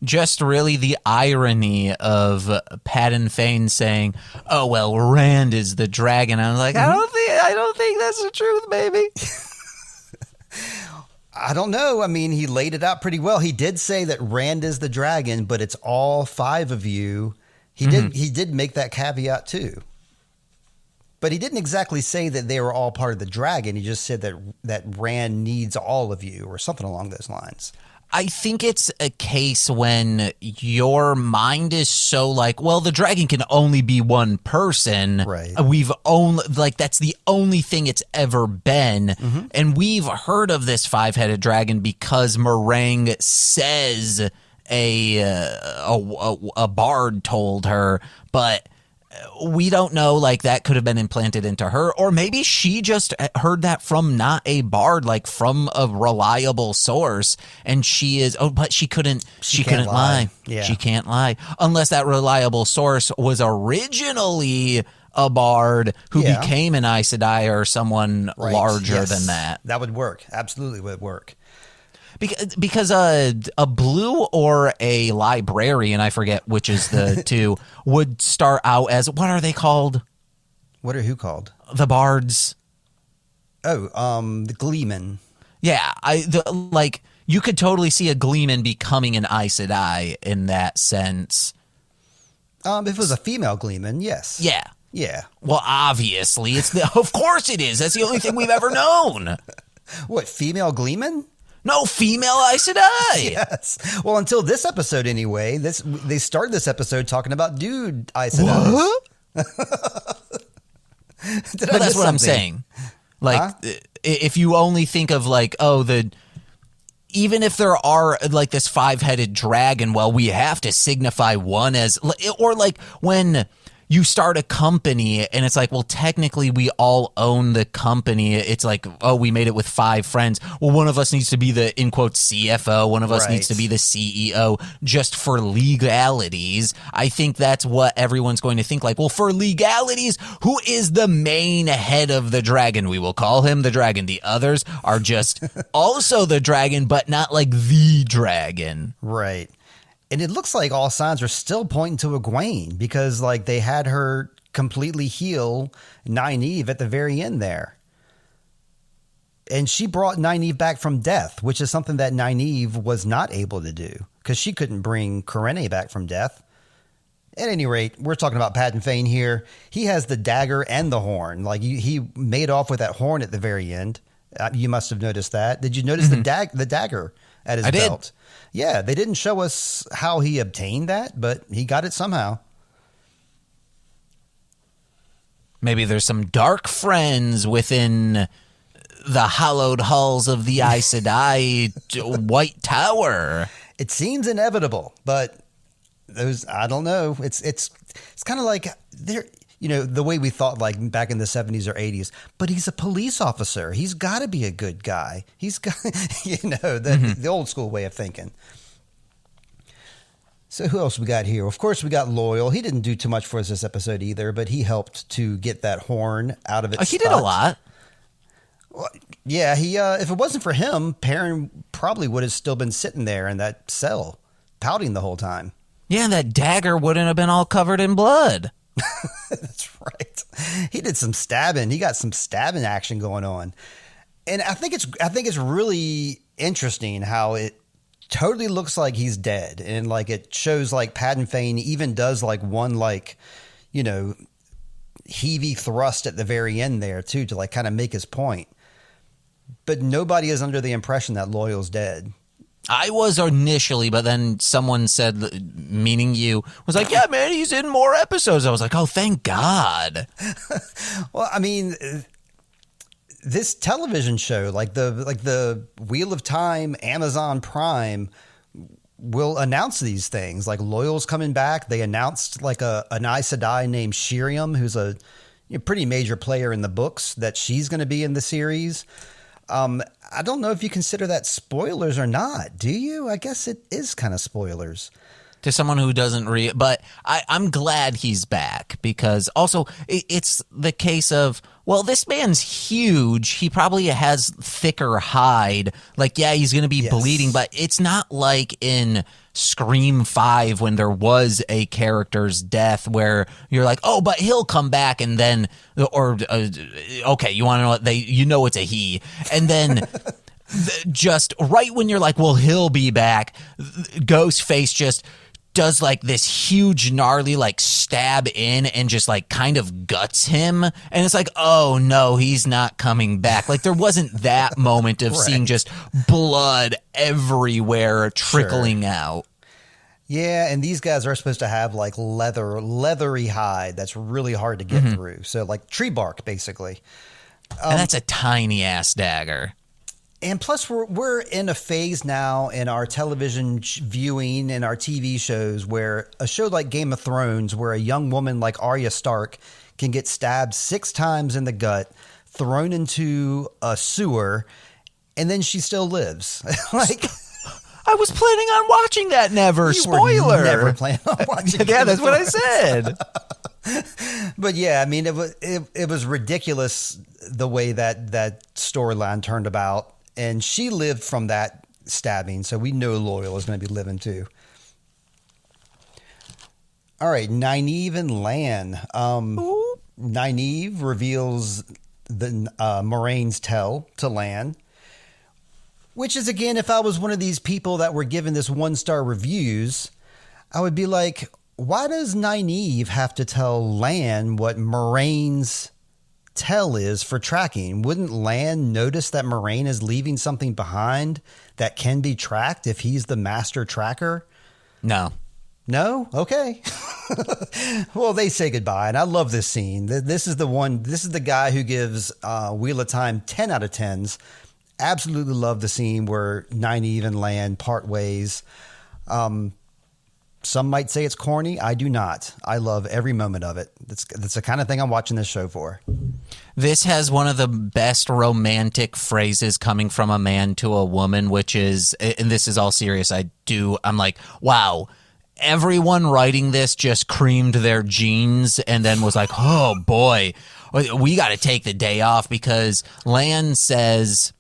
Just really the irony of Padan Fain saying, "Oh well, Rand is the dragon." I was like, I don't think that's the truth, baby. I don't know. I mean, he laid it out pretty well. He did say that Rand is the dragon, but it's all 5 of you. He did make that caveat too. But he didn't exactly say that they were all part of the dragon. He just said that Rand needs all of you or something along those lines. I think it's a case when your mind is so well, the dragon can only be one person. Right. We've only, that's the only thing it's ever been. Mm-hmm. And we've heard of this 5-headed dragon because Meringue says a bard told her, but we don't know, that could have been implanted into her, or maybe she just heard that from not a bard, from a reliable source, and she is, but she couldn't lie. Yeah. She can't lie unless that reliable source was originally a bard who Yeah. became an Aes Sedai or someone Right. larger Yes. than that. That would work. Absolutely would work. Because a blue or a librarian, I forget which is the two, would start out as, what are they called? What are who called? The bards. Oh, the Gleeman. Yeah, you could totally see a Gleeman becoming an Aes Sedai in that sense. If it was a female Gleeman, yes. Yeah. Yeah. Well, obviously, of course it is. That's the only thing we've ever known. What, female Gleeman? No, female Aes Sedai. Yes. Well, until this episode anyway. They started this episode talking about dude Aes Sedai. What? Did I But that's miss what I'm something? saying. Like, if you only think of like, even if there are like this 5-headed dragon, well, we have to signify one as, or like when you start a company and it's like, well, technically we all own the company. It's like, oh, we made it with 5 friends. Well, one of us needs to be the, in quotes, CFO. One of us Right. needs to be the CEO just for legalities. I think that's what everyone's going to think. Like, well, for legalities, who is the main head of the dragon? We will call him the dragon. The others are just also the dragon, but not like the dragon. Right. And it looks like all signs are still pointing to Egwene because like they had her completely heal Nynaeve at the very end there. And she brought Nynaeve back from death, which is something that Nynaeve was not able to do because she couldn't bring Corene back from death. At any rate, we're talking about Patton Fane here. He has the dagger and the horn. Like he made off with that horn at the very end. You must have noticed that. Did you notice the dagger at his I did. belt? Yeah, they didn't show us how he obtained that, but he got it somehow. Maybe there's some dark friends within the hallowed halls of the Aes Sedai White Tower. It seems inevitable, but those I don't know. It's kind of like they're the way we thought like back in the 70s or 80s. But he's a police officer. He's got to be a good guy. He's got the old school way of thinking. So who else we got here? Of course, we got Loyal. He didn't do too much for us this episode either, but he helped to get that horn out of its He did a lot. Well, yeah, he. If it wasn't for him, Perrin probably would have still been sitting there in that cell, pouting the whole time. Yeah, that dagger wouldn't have been all covered in blood. That's right. He did some stabbing. He got some stabbing action going on, and I think it's really interesting how it totally looks like he's dead, and like it shows like Patton Fane even does like one heavy thrust at the very end there too to like kind of make his point. But nobody is under the impression that Loyal's dead. I was initially, but then someone said, meaning you, was like, yeah, man, he's in more episodes. I was like, oh, thank God. Well, I mean, this television show, like the Wheel of Time, Amazon Prime, will announce these things. Like Loyal's coming back. They announced like an Aes Sedai named Shiriam, who's a pretty major player in the books, that she's going to be in the series. I don't know if you consider that spoilers or not. Do you? I guess it is kind of spoilers. To someone who doesn't read, but I'm glad he's back because also it's the case of, well, this man's huge. He probably has thicker hide. Like, yeah, he's going to be bleeding, but it's not like in Scream 5 when there was a character's death where you're like, oh, but he'll come back and then, okay, you want to know what it's a he. And then just right when you're like, well, he'll be back, Ghostface just does like this huge gnarly like stab in and just like kind of guts him, and it's like, oh no, he's not coming back. Like there wasn't that moment of seeing just blood everywhere trickling out. Yeah, and these guys are supposed to have like leathery hide that's really hard to get through. So like tree bark basically. And that's a tiny ass dagger. And plus, we're in a phase now in our television viewing and our TV shows where a show like Game of Thrones, where a young woman like Arya Stark can get stabbed 6 times in the gut, thrown into a sewer, and then she still lives. Like, I was planning on watching that. Never you spoiler. were never planning on watching. Yeah, that's what I said. But yeah, I mean, it was ridiculous the way that storyline turned about, and she lived from that stabbing, so we know Loyal is going to be living too. All right, Nynaeve and Lan. Nynaeve reveals the Moiraine's tell to Lan, which is, again, if I was one of these people that were given this 1-star reviews, I would be like, why does Nynaeve have to tell Lan what Moiraine's tell is for tracking? Wouldn't Lan notice that Moiraine is leaving something behind that can be tracked if he's the master tracker? No. No? Okay. Well, they say goodbye, and I love this scene. This is the guy who gives Wheel of Time 10 out of 10s. Absolutely love the scene where Nynaeve and Lan part ways. Some might say it's corny. I do not. I love every moment of it. That's the kind of thing I'm watching this show for. This has one of the best romantic phrases coming from a man to a woman, which is, and this is all serious, I'm like, wow, everyone writing this just creamed their jeans and then was like, oh boy, we got to take the day off, because Lan says,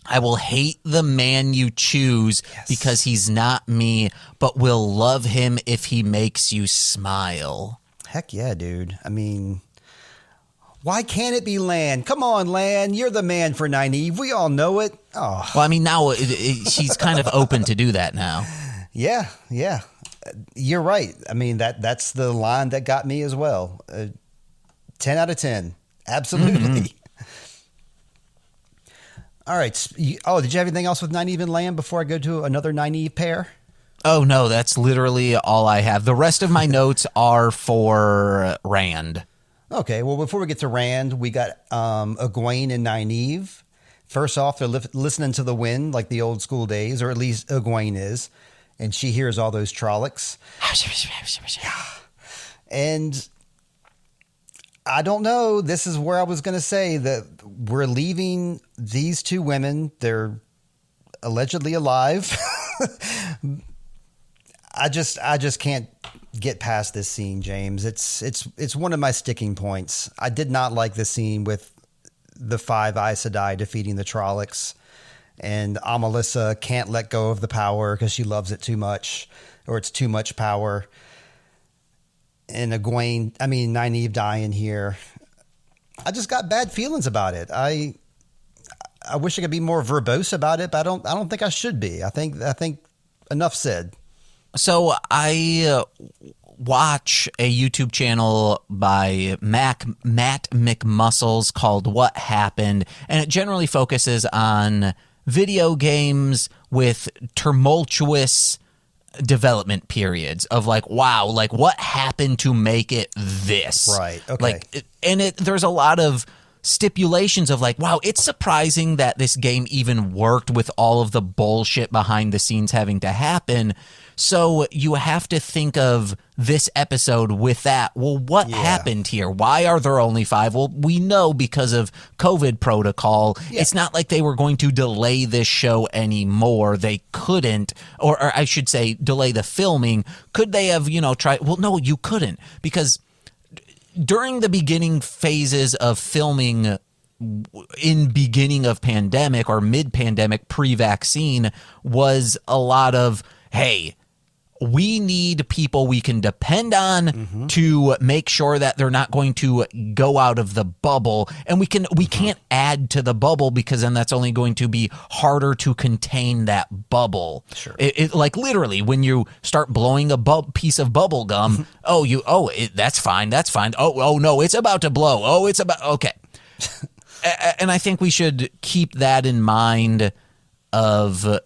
I will hate the man you choose because he's not me, but will love him if he makes you smile. Heck yeah, dude. I mean, why can't it be Lan? Come on, Lan. You're the man for Nynaeve. We all know it. Oh. Well, I mean, now she's kind of open to do that now. Yeah. You're right. I mean, that's the line that got me as well. 10 out of 10. Absolutely. Mm-hmm. All right. Did you have anything else with Nynaeve and Lan before I go to another Nynaeve pair? Oh, no, that's literally all I have. The rest of my notes are for Rand. Okay, well, before we get to Rand, we got Egwene and Nynaeve. First off, they're listening to the wind like the old school days, or at least Egwene is, and she hears all those Trollocs. And I don't know, this is where I was going to say that we're leaving these two women. They're allegedly alive. I just can't get past this scene, James. It's one of my sticking points. I did not like the scene with the 5 Aes Sedai defeating the Trollocs, and Amalissa can't let go of the power because she loves it too much, or it's too much power. And Nynaeve dying here. I just got bad feelings about it. I wish I could be more verbose about it, but I don't think I should be. I think enough said. So I watch a YouTube channel by Matt McMuscles called What Happened, and it generally focuses on video games with tumultuous development periods of like, wow, like what happened to make it this? Right. Okay. There's a lot of stipulations of like, wow, it's surprising that this game even worked with all of the bullshit behind the scenes having to happen. So you have to think of this episode with that. Well, what happened here? Why are there only 5? Well, we know because of COVID protocol. Yeah. It's not like they were going to delay this show anymore. They couldn't, or I should say delay the filming. Could they have, tried? Well, no, you couldn't, because during the beginning phases of filming in beginning of pandemic or mid-pandemic pre-vaccine was a lot of, hey, we need people we can depend on to make sure that they're not going to go out of the bubble. And we can't add to the bubble, because then that's only going to be harder to contain that bubble. Sure. It like literally when you start blowing a piece of bubble gum, that's fine. That's fine. Oh no, it's about to blow. Okay. And I think we should keep that in mind of,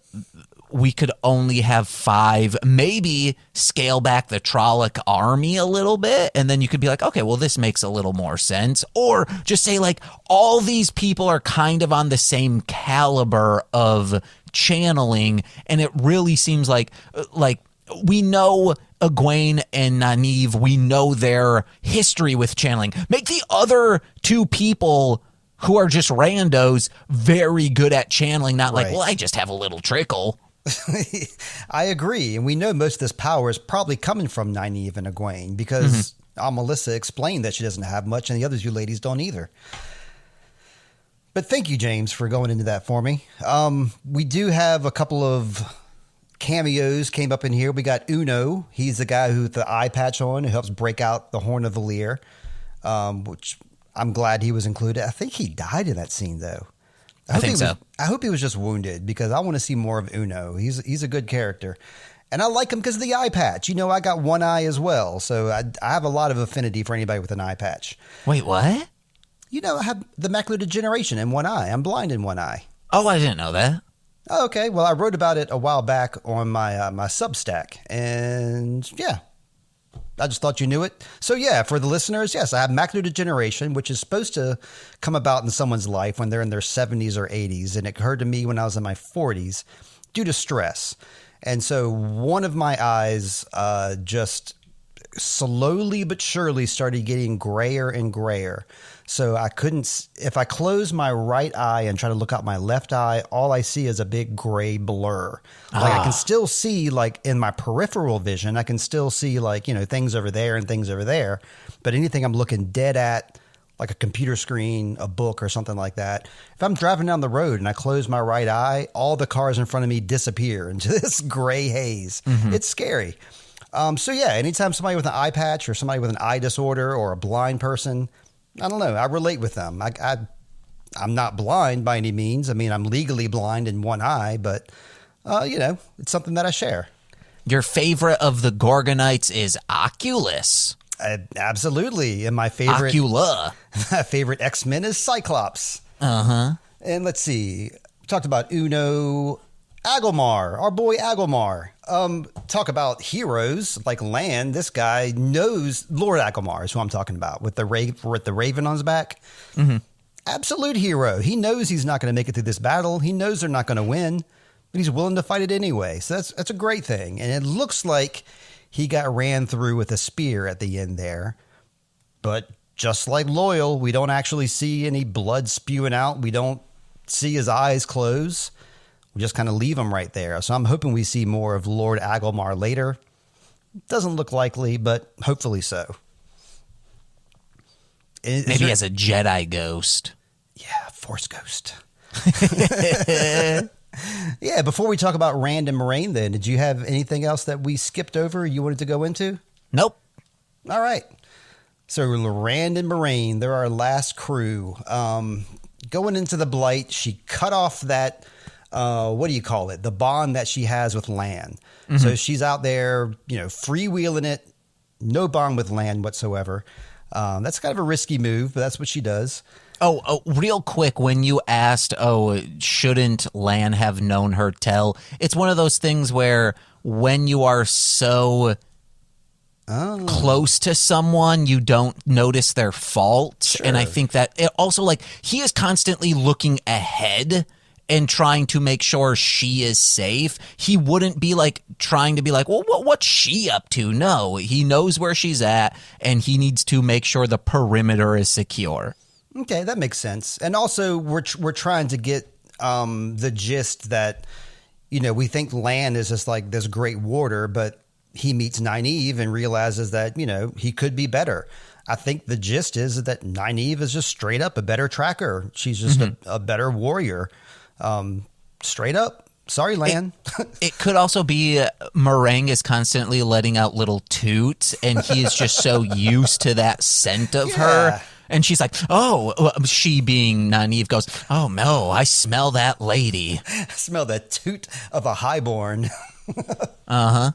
we could only have 5, maybe scale back the Trolloc army a little bit, and then you could be like, okay, well, this makes a little more sense. Or just say, like, all these people are kind of on the same caliber of channeling, and it really seems like we know Egwene and Nynaeve, we know their history with channeling. Make the other 2 people who are just randos very good at channeling, not like, well, I just have a little trickle. I agree. And we know most of this power is probably coming from Nynaeve and Egwene because, Melissa explained that she doesn't have much, and the other two ladies don't either. But thank you, James, for going into that for me. We do have a couple of cameos came up in here. We got Uno. He's the guy who with the eye patch on who helps break out the Horn of the Lear, which I'm glad he was included. I think he died in that scene, though. I think so. I hope he was just wounded because I want to see more of Uno. He's a good character. And I like him because of the eye patch. You know, I got one eye as well, so I have a lot of affinity for anybody with an eye patch. Wait, what? You know, I have the macular degeneration in one eye. I'm blind in one eye. Oh, I didn't know that. Oh, okay. Well, I wrote about it a while back on my my Substack, and yeah, I just thought you knew it. So yeah, for the listeners, yes, I have macular degeneration, which is supposed to come about in someone's life when they're in their 70s or 80s, and it occurred to me when I was in my 40s due to stress. And so one of my eyes just slowly but surely started getting grayer and grayer. So I couldn't, if I close my right eye and try to look out my left eye, all I see is a big gray blur. Like I can still see, like in my peripheral vision, I can still see like, you know, things over there and things over there. But anything I'm looking dead at, like a computer screen, a book or something like that, if I'm driving down the road and I close my right eye, all the cars in front of me disappear into this gray haze. Mm-hmm. It's scary. So yeah, anytime somebody with an eye patch or somebody with an eye disorder or a blind person, I don't know, I relate with them. I'm not blind by any means. I mean, I'm legally blind in one eye, but, you know, it's something that I share. Your favorite of the Gorgonites is Oculus. Absolutely. And my favorite... Ocula. My favorite X-Men is Cyclops. Uh-huh. And let's see. We talked about Uno... Agilmar, our boy Agilmar. Talk about heroes like Lan. This guy knows Lord Agilmar is who I'm talking about with the raven on his back. Mm-hmm. Absolute hero. He knows he's not going to make it through this battle. He knows they're not going to win, but he's willing to fight it anyway. So that's a great thing. And it looks like he got ran through with a spear at the end there. But just like Loyal, we don't actually see any blood spewing out. We don't see his eyes close. We just kind of leave him right there. So I'm hoping we see more of Lord Agilmar later. Doesn't look likely, but hopefully so. Maybe as a Jedi ghost. Yeah, Force ghost. Yeah, before we talk about Rand and Moraine then, did you have anything else that we skipped over you wanted to go into? Nope. All right. So Rand and Moraine, they're our last crew. Going into the Blight, she cut off that... what do you call it? The bond that she has with Lan. Mm-hmm. So she's out there, you know, freewheeling it, no bond with Lan whatsoever. That's kind of a risky move, but that's what she does. Oh, real quick, when you asked, shouldn't Lan have known her tell? It's one of those things where when you are so close to someone, you don't notice their faults. Sure. And I think that it also, like, he is constantly looking ahead and trying to make sure she is safe. He wouldn't be like trying to be like, well, what's she up to? No, he knows where she's at, and he needs to make sure the perimeter is secure. Okay, that makes sense. And also, we're trying to get the gist that, you know, we think Lan is just like this great warder, but he meets Nynaeve and realizes that, you know, he could be better. I think the gist is that Nynaeve is just straight up a better tracker. She's just a better warrior. Straight up. Sorry, Lan. It could also be Meringue is constantly letting out little toots, and he is just so used to that scent of her. And she's like, she being Nynaeve goes, oh no, I smell that lady. I smell the toot of a highborn. Uh-huh.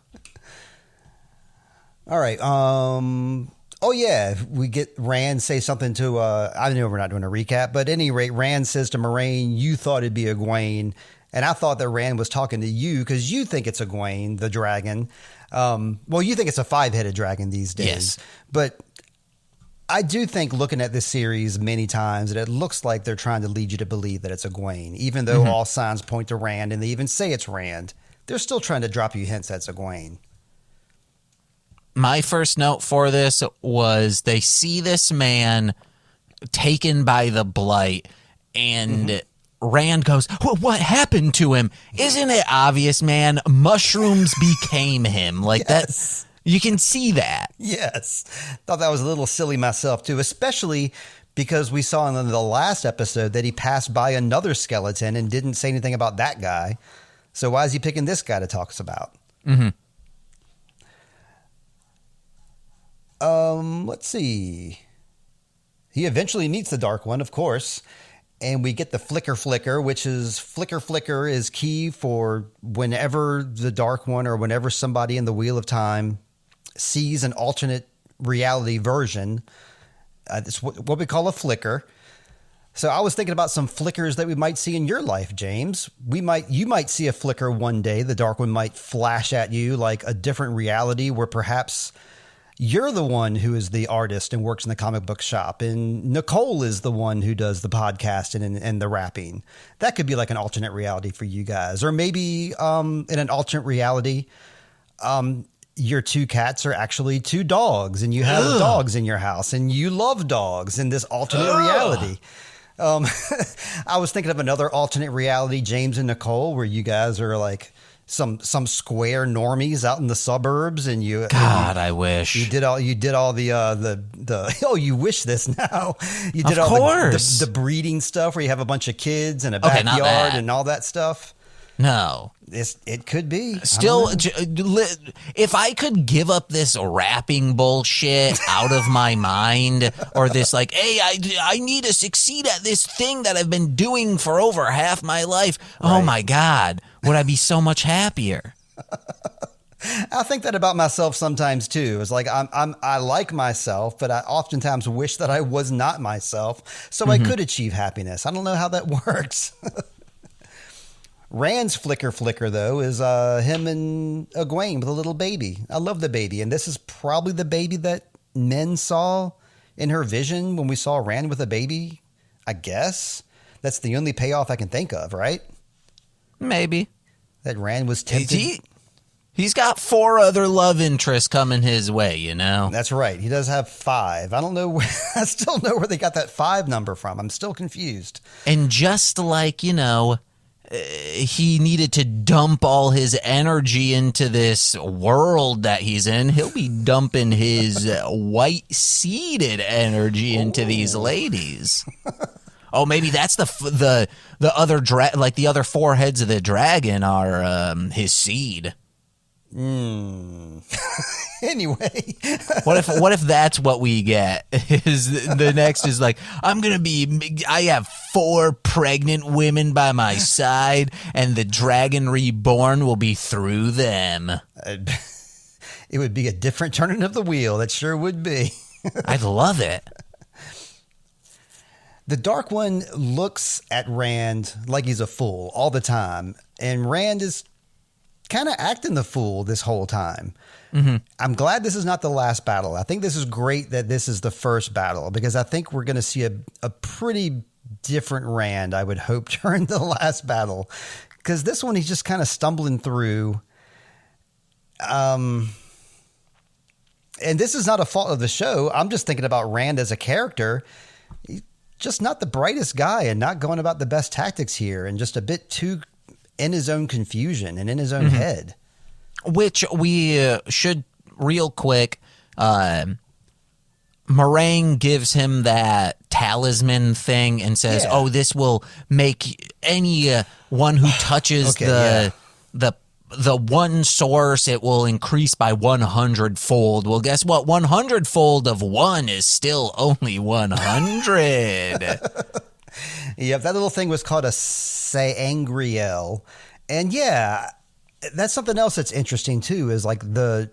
All right. Oh, yeah, we get Rand say something to, I know we're not doing a recap, but at any rate, Rand says to Moraine, you thought it'd be Egwene, and I thought that Rand was talking to you because you think it's Egwene, the dragon. Well, you think it's a 5-headed dragon these days. Yes. But I do think looking at this series many times that it looks like they're trying to lead you to believe that it's Egwene, even though all signs point to Rand and they even say it's Rand. They're still trying to drop you hints that's Egwene. My first note for this was they see this man taken by the Blight, and Rand goes, what happened to him? Isn't it obvious, man? Mushrooms became him. Like yes. You can see that. Yes. Thought that was a little silly myself, too, especially because we saw in the last episode that he passed by another skeleton and didn't say anything about that guy. So why is he picking this guy to talk about? Mm-hmm. Let's see. He eventually meets the Dark One, of course, and we get the flicker, which is flicker is key for whenever the Dark One or whenever somebody in the Wheel of Time sees an alternate reality version. It's what we call a flicker. So I was thinking about some flickers that we might see in your life, James. You might see a flicker one day. The Dark One might flash at you like a different reality where perhaps you're the one who is the artist and works in the comic book shop, and Nicole is the one who does the podcasting and the rapping. That could be like an alternate reality for you guys. Or maybe in an alternate reality, your two cats are actually two dogs, and you have dogs in your house, and you love dogs in this alternate reality. I was thinking of another alternate reality, James and Nicole, where you guys are like some square normies out in the suburbs, and I wish you did all the oh, you wish this now. You did of all course. the breeding stuff where you have a bunch of kids and a backyard and all that stuff. No. It could be. Still, if I could give up this rapping bullshit out of my mind, or this like, hey, I need to succeed at this thing that I've been doing for over half my life. Right. Oh my God, would I be so much happier? I think that about myself sometimes too. It's like I like myself, but I oftentimes wish that I was not myself, so I could achieve happiness. I don't know how that works. Rand's flicker, though, is him and Egwene with a little baby. I love the baby, and this is probably the baby that Min saw in her vision when we saw Rand with a baby, I guess. That's the only payoff I can think of, right? Maybe. That Rand was tempted. He's got 4 other love interests coming his way, you know? That's right. He does have 5. I don't know. I still know where they got that 5 number from. I'm still confused. And just like, he needed to dump all his energy into this world that he's in, he'll be dumping his white-seeded energy into these ladies. Oh, maybe that's the other the other 4 heads of the dragon are his seed. Anyway, what if that's what we get? Is the next is like, I have 4 pregnant women by my side, and the dragon reborn will be through them. It would be a different turning of the wheel. That sure would be. I'd love it. The Dark One looks at Rand like he's a fool all the time, and Rand is kind of acting the fool this whole time. Mm-hmm. I'm glad this is not the last battle. I think this is great that this is the first battle, because I think we're going to see a pretty different Rand, I would hope, during the last battle, because this one he's just kind of stumbling through. And this is not a fault of the show. I'm just thinking about Rand as a character. He's just not the brightest guy and not going about the best tactics here, and just a bit too in his own confusion and in his own head. Which we should, real quick, Moraine gives him that talisman thing and says, oh, this will make anyone who touches the one source, it will increase by 100-fold. Well, guess what? 100-fold of 1 is still only 100. Yep, that little thing was called a Sangreal. And yeah, that's something else that's interesting too, is like the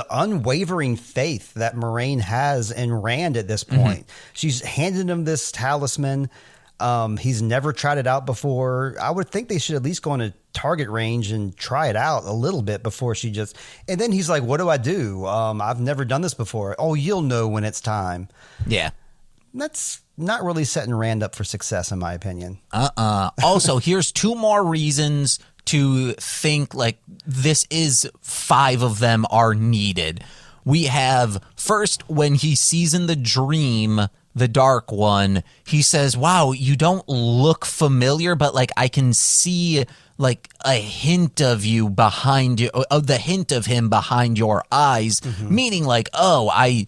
unwavering faith that Moraine has in Rand at this point. She's handed him this talisman. He's never tried it out before. I would think they should at least go on a target range and try it out a little bit before she just... And then he's like, what do I do? I've never done this before. Oh, you'll know when it's time. Yeah. That's not really setting Rand up for success, in my opinion. Also, here's 2 more reasons to think like this is 5 of them are needed. We have, first, when he sees in the dream the Dark One, he says, wow, you don't look familiar, but like I can see like a hint of you behind you, of the hint of him behind your eyes, meaning like, oh, I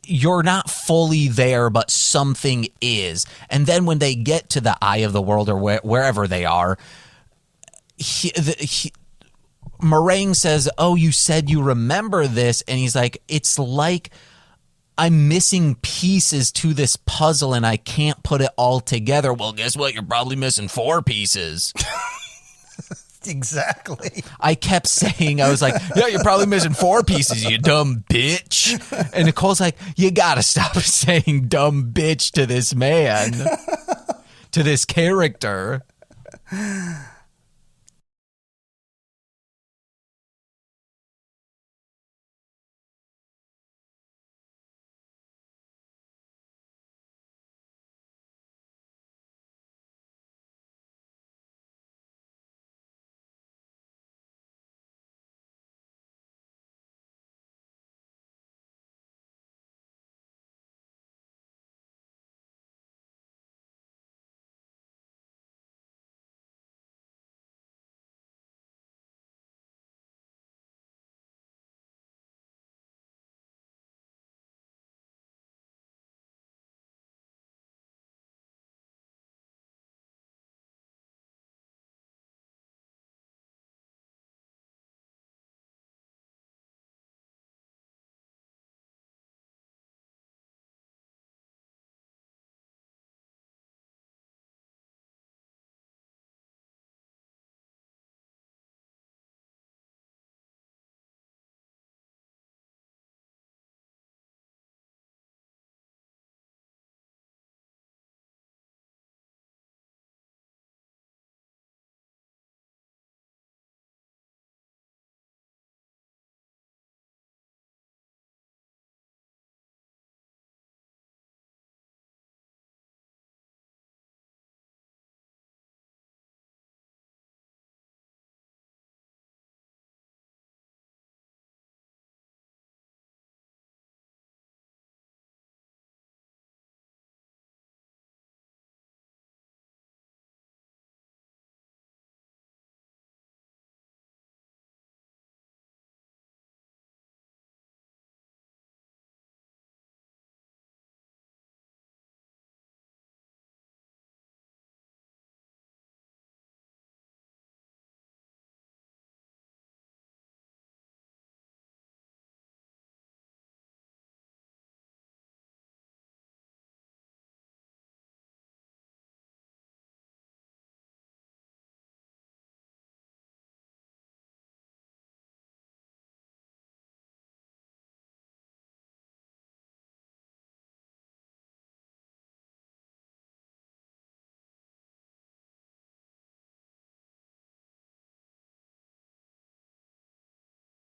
you're not fully there, but something is. And then when they get to the eye of the world or wherever they are, Meringue says, oh, you said you remember this. And he's like, it's like I'm missing pieces to this puzzle and I can't put it all together. Well, guess what? You're probably missing 4 pieces. Exactly. I kept saying, I was like, yeah, you're probably missing 4 pieces, you dumb bitch. And Nicole's like, you gotta stop saying dumb bitch to this man, to this character.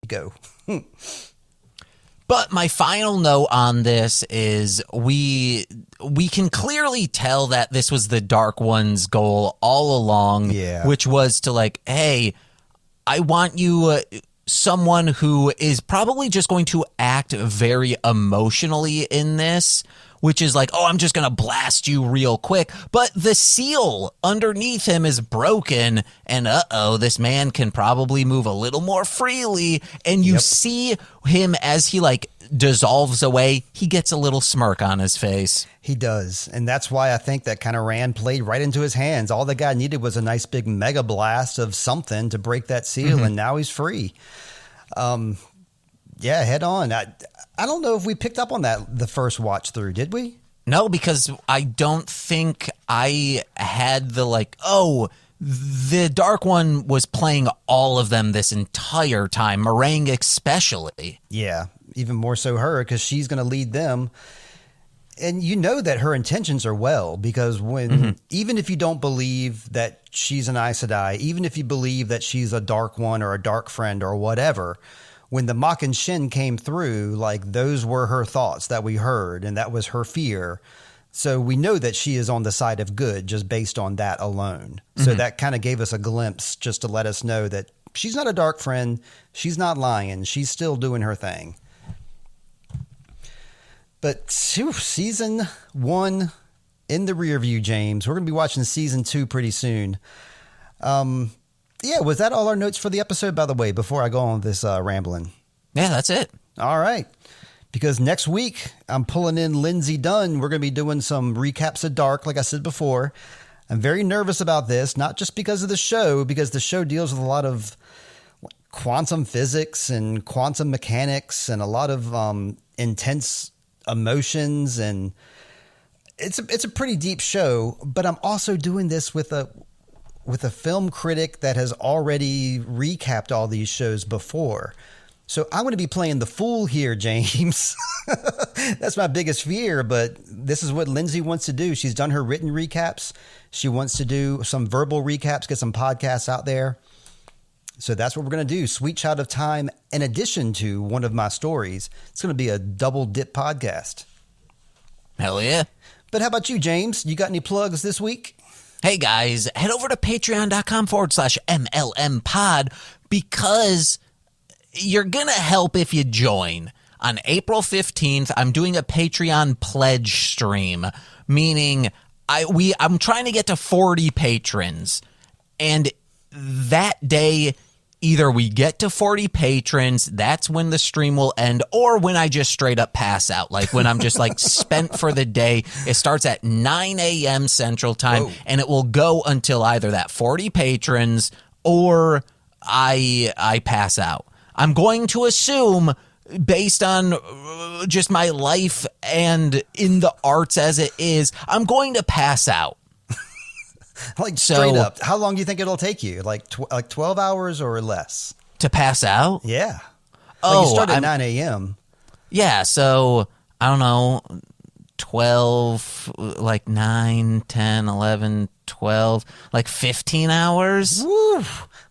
Go. But my final note on this is we can clearly tell that this was the Dark One's goal all along, which was to like, hey, I want you, someone who is probably just going to act very emotionally in this, which is like, oh, I'm just going to blast you real quick. But the seal underneath him is broken, and this man can probably move a little more freely. And you see him as he like dissolves away, he gets a little smirk on his face. He does. And that's why I think that kind of Rand played right into his hands. All the guy needed was a nice big mega blast of something to break that seal, and now he's free. Head on. I don't know if we picked up on that the first watch through, did we? No, because I don't think I had the like, oh, the Dark One was playing all of them this entire time, Meringue especially. Yeah, even more so her, because she's going to lead them. And you know that her intentions are well, because when even if you don't believe that she's an Aes Sedai, even if you believe that she's a Dark One or a Dark Friend or whatever, when the Makan Shin came through, like those were her thoughts that we heard, and that was her fear. So we know that she is on the side of good just based on that alone. So that kind of gave us a glimpse just to let us know that she's not a Dark Friend. She's not lying. She's still doing her thing. But season 1 in the rear view, James. We're going to be watching season 2 pretty soon. Yeah, was that all our notes for the episode, by the way, before I go on this rambling? Yeah, that's it. All right. Because next week, I'm pulling in Lindsay Dunn. We're going to be doing some recaps of Dark, like I said before. I'm very nervous about this, not just because of the show, because the show deals with a lot of quantum physics and quantum mechanics and a lot of intense emotions, and it's a pretty deep show. But I'm also doing this with a film critic that has already recapped all these shows before. So I'm going to be playing the fool here, James. That's my biggest fear, but this is what Lindsay wants to do. She's done her written recaps. She wants to do some verbal recaps, get some podcasts out there. So that's what we're going to do. Sweet Child of Time, in addition to one of my stories. It's going to be a double dip podcast. Hell yeah. But how about you, James? You got any plugs this week? Hey guys, head over to patreon.com/MLM pod because you're going to help if you join. On April 15th, I'm doing a Patreon pledge stream, meaning I'm trying to get to 40 patrons. And that day, either we get to 40 patrons, that's when the stream will end, or when I just straight up pass out. Like when I'm just like spent for the day. It starts at 9 a.m. Central Time, and it will go until either that 40 patrons or I pass out. I'm going to assume, based on just my life and in the arts as it is, I'm going to pass out. Like straight up. How long do you think it'll take you? Like 12 hours or less? To pass out? Yeah. You start at 9 a.m. Yeah, so I don't know, 12, like 9, 10, 11, 12, like 15 hours. Woo!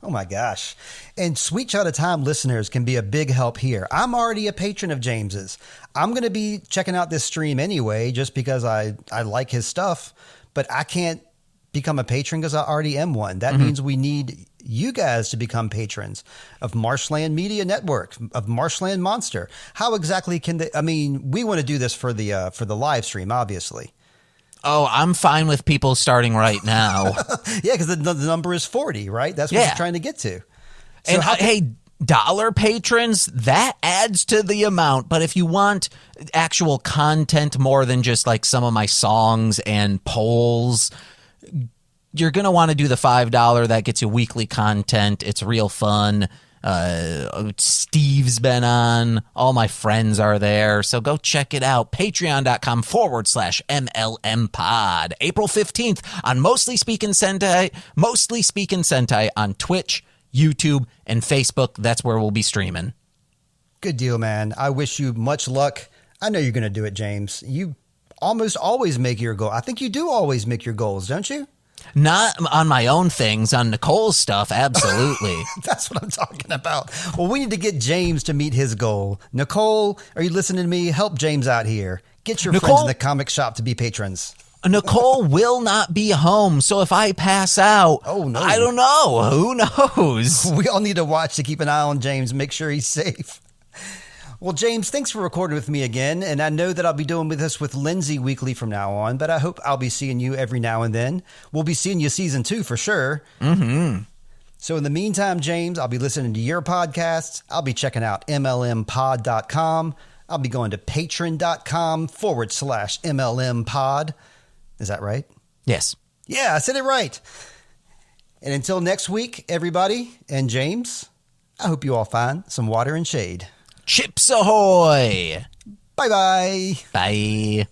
Oh my gosh. And Sweet Child of Time listeners can be a big help here. I'm already a patron of James's. I'm going to be checking out this stream anyway, just because I like his stuff, but I can't become a patron because I already am one. That means we need you guys to become patrons of Marshland Media Network, of Marshland Monster. How exactly can they? I mean, we want to do this for the live stream, obviously. Oh, I'm fine with people starting right now. Yeah, because the number is 40, right? That's what you're trying to get to. So and hey, dollar patrons, that adds to the amount. But if you want actual content more than just like some of my songs and polls, you're going to want to do the $5. That gets you weekly content. It's real fun. Steve's been on. All my friends are there. So go check it out. Patreon.com/MLM pod. April 15th on Mostly Speakin' Sentai on Twitch, YouTube, and Facebook. That's where we'll be streaming. Good deal, man. I wish you much luck. I know you're going to do it, James. You almost always make your goal. I think you do always make your goals, don't you? Not on my own things, on Nicole's stuff, absolutely. That's what I'm talking about. Well, we need to get James to meet his goal. Nicole, are you listening to me? Help James out here. Get your friends in the comic shop to be patrons. Nicole will not be home, so if I pass out, oh no, I don't know. Who knows? We all need to watch to keep an eye on James, make sure he's safe. Well, James, thanks for recording with me again, and I know that I'll be doing this with Lindsay weekly from now on, but I hope I'll be seeing you every now and then. We'll be seeing you season 2 for sure. Mm-hmm. So in the meantime, James, I'll be listening to your podcasts. I'll be checking out MLMpod.com. I'll be going to patreon.com/MLMpod. Is that right? Yes. Yeah, I said it right. And until next week, everybody, and James, I hope you all find some water and shade. Chips ahoy! Bye-bye. Bye.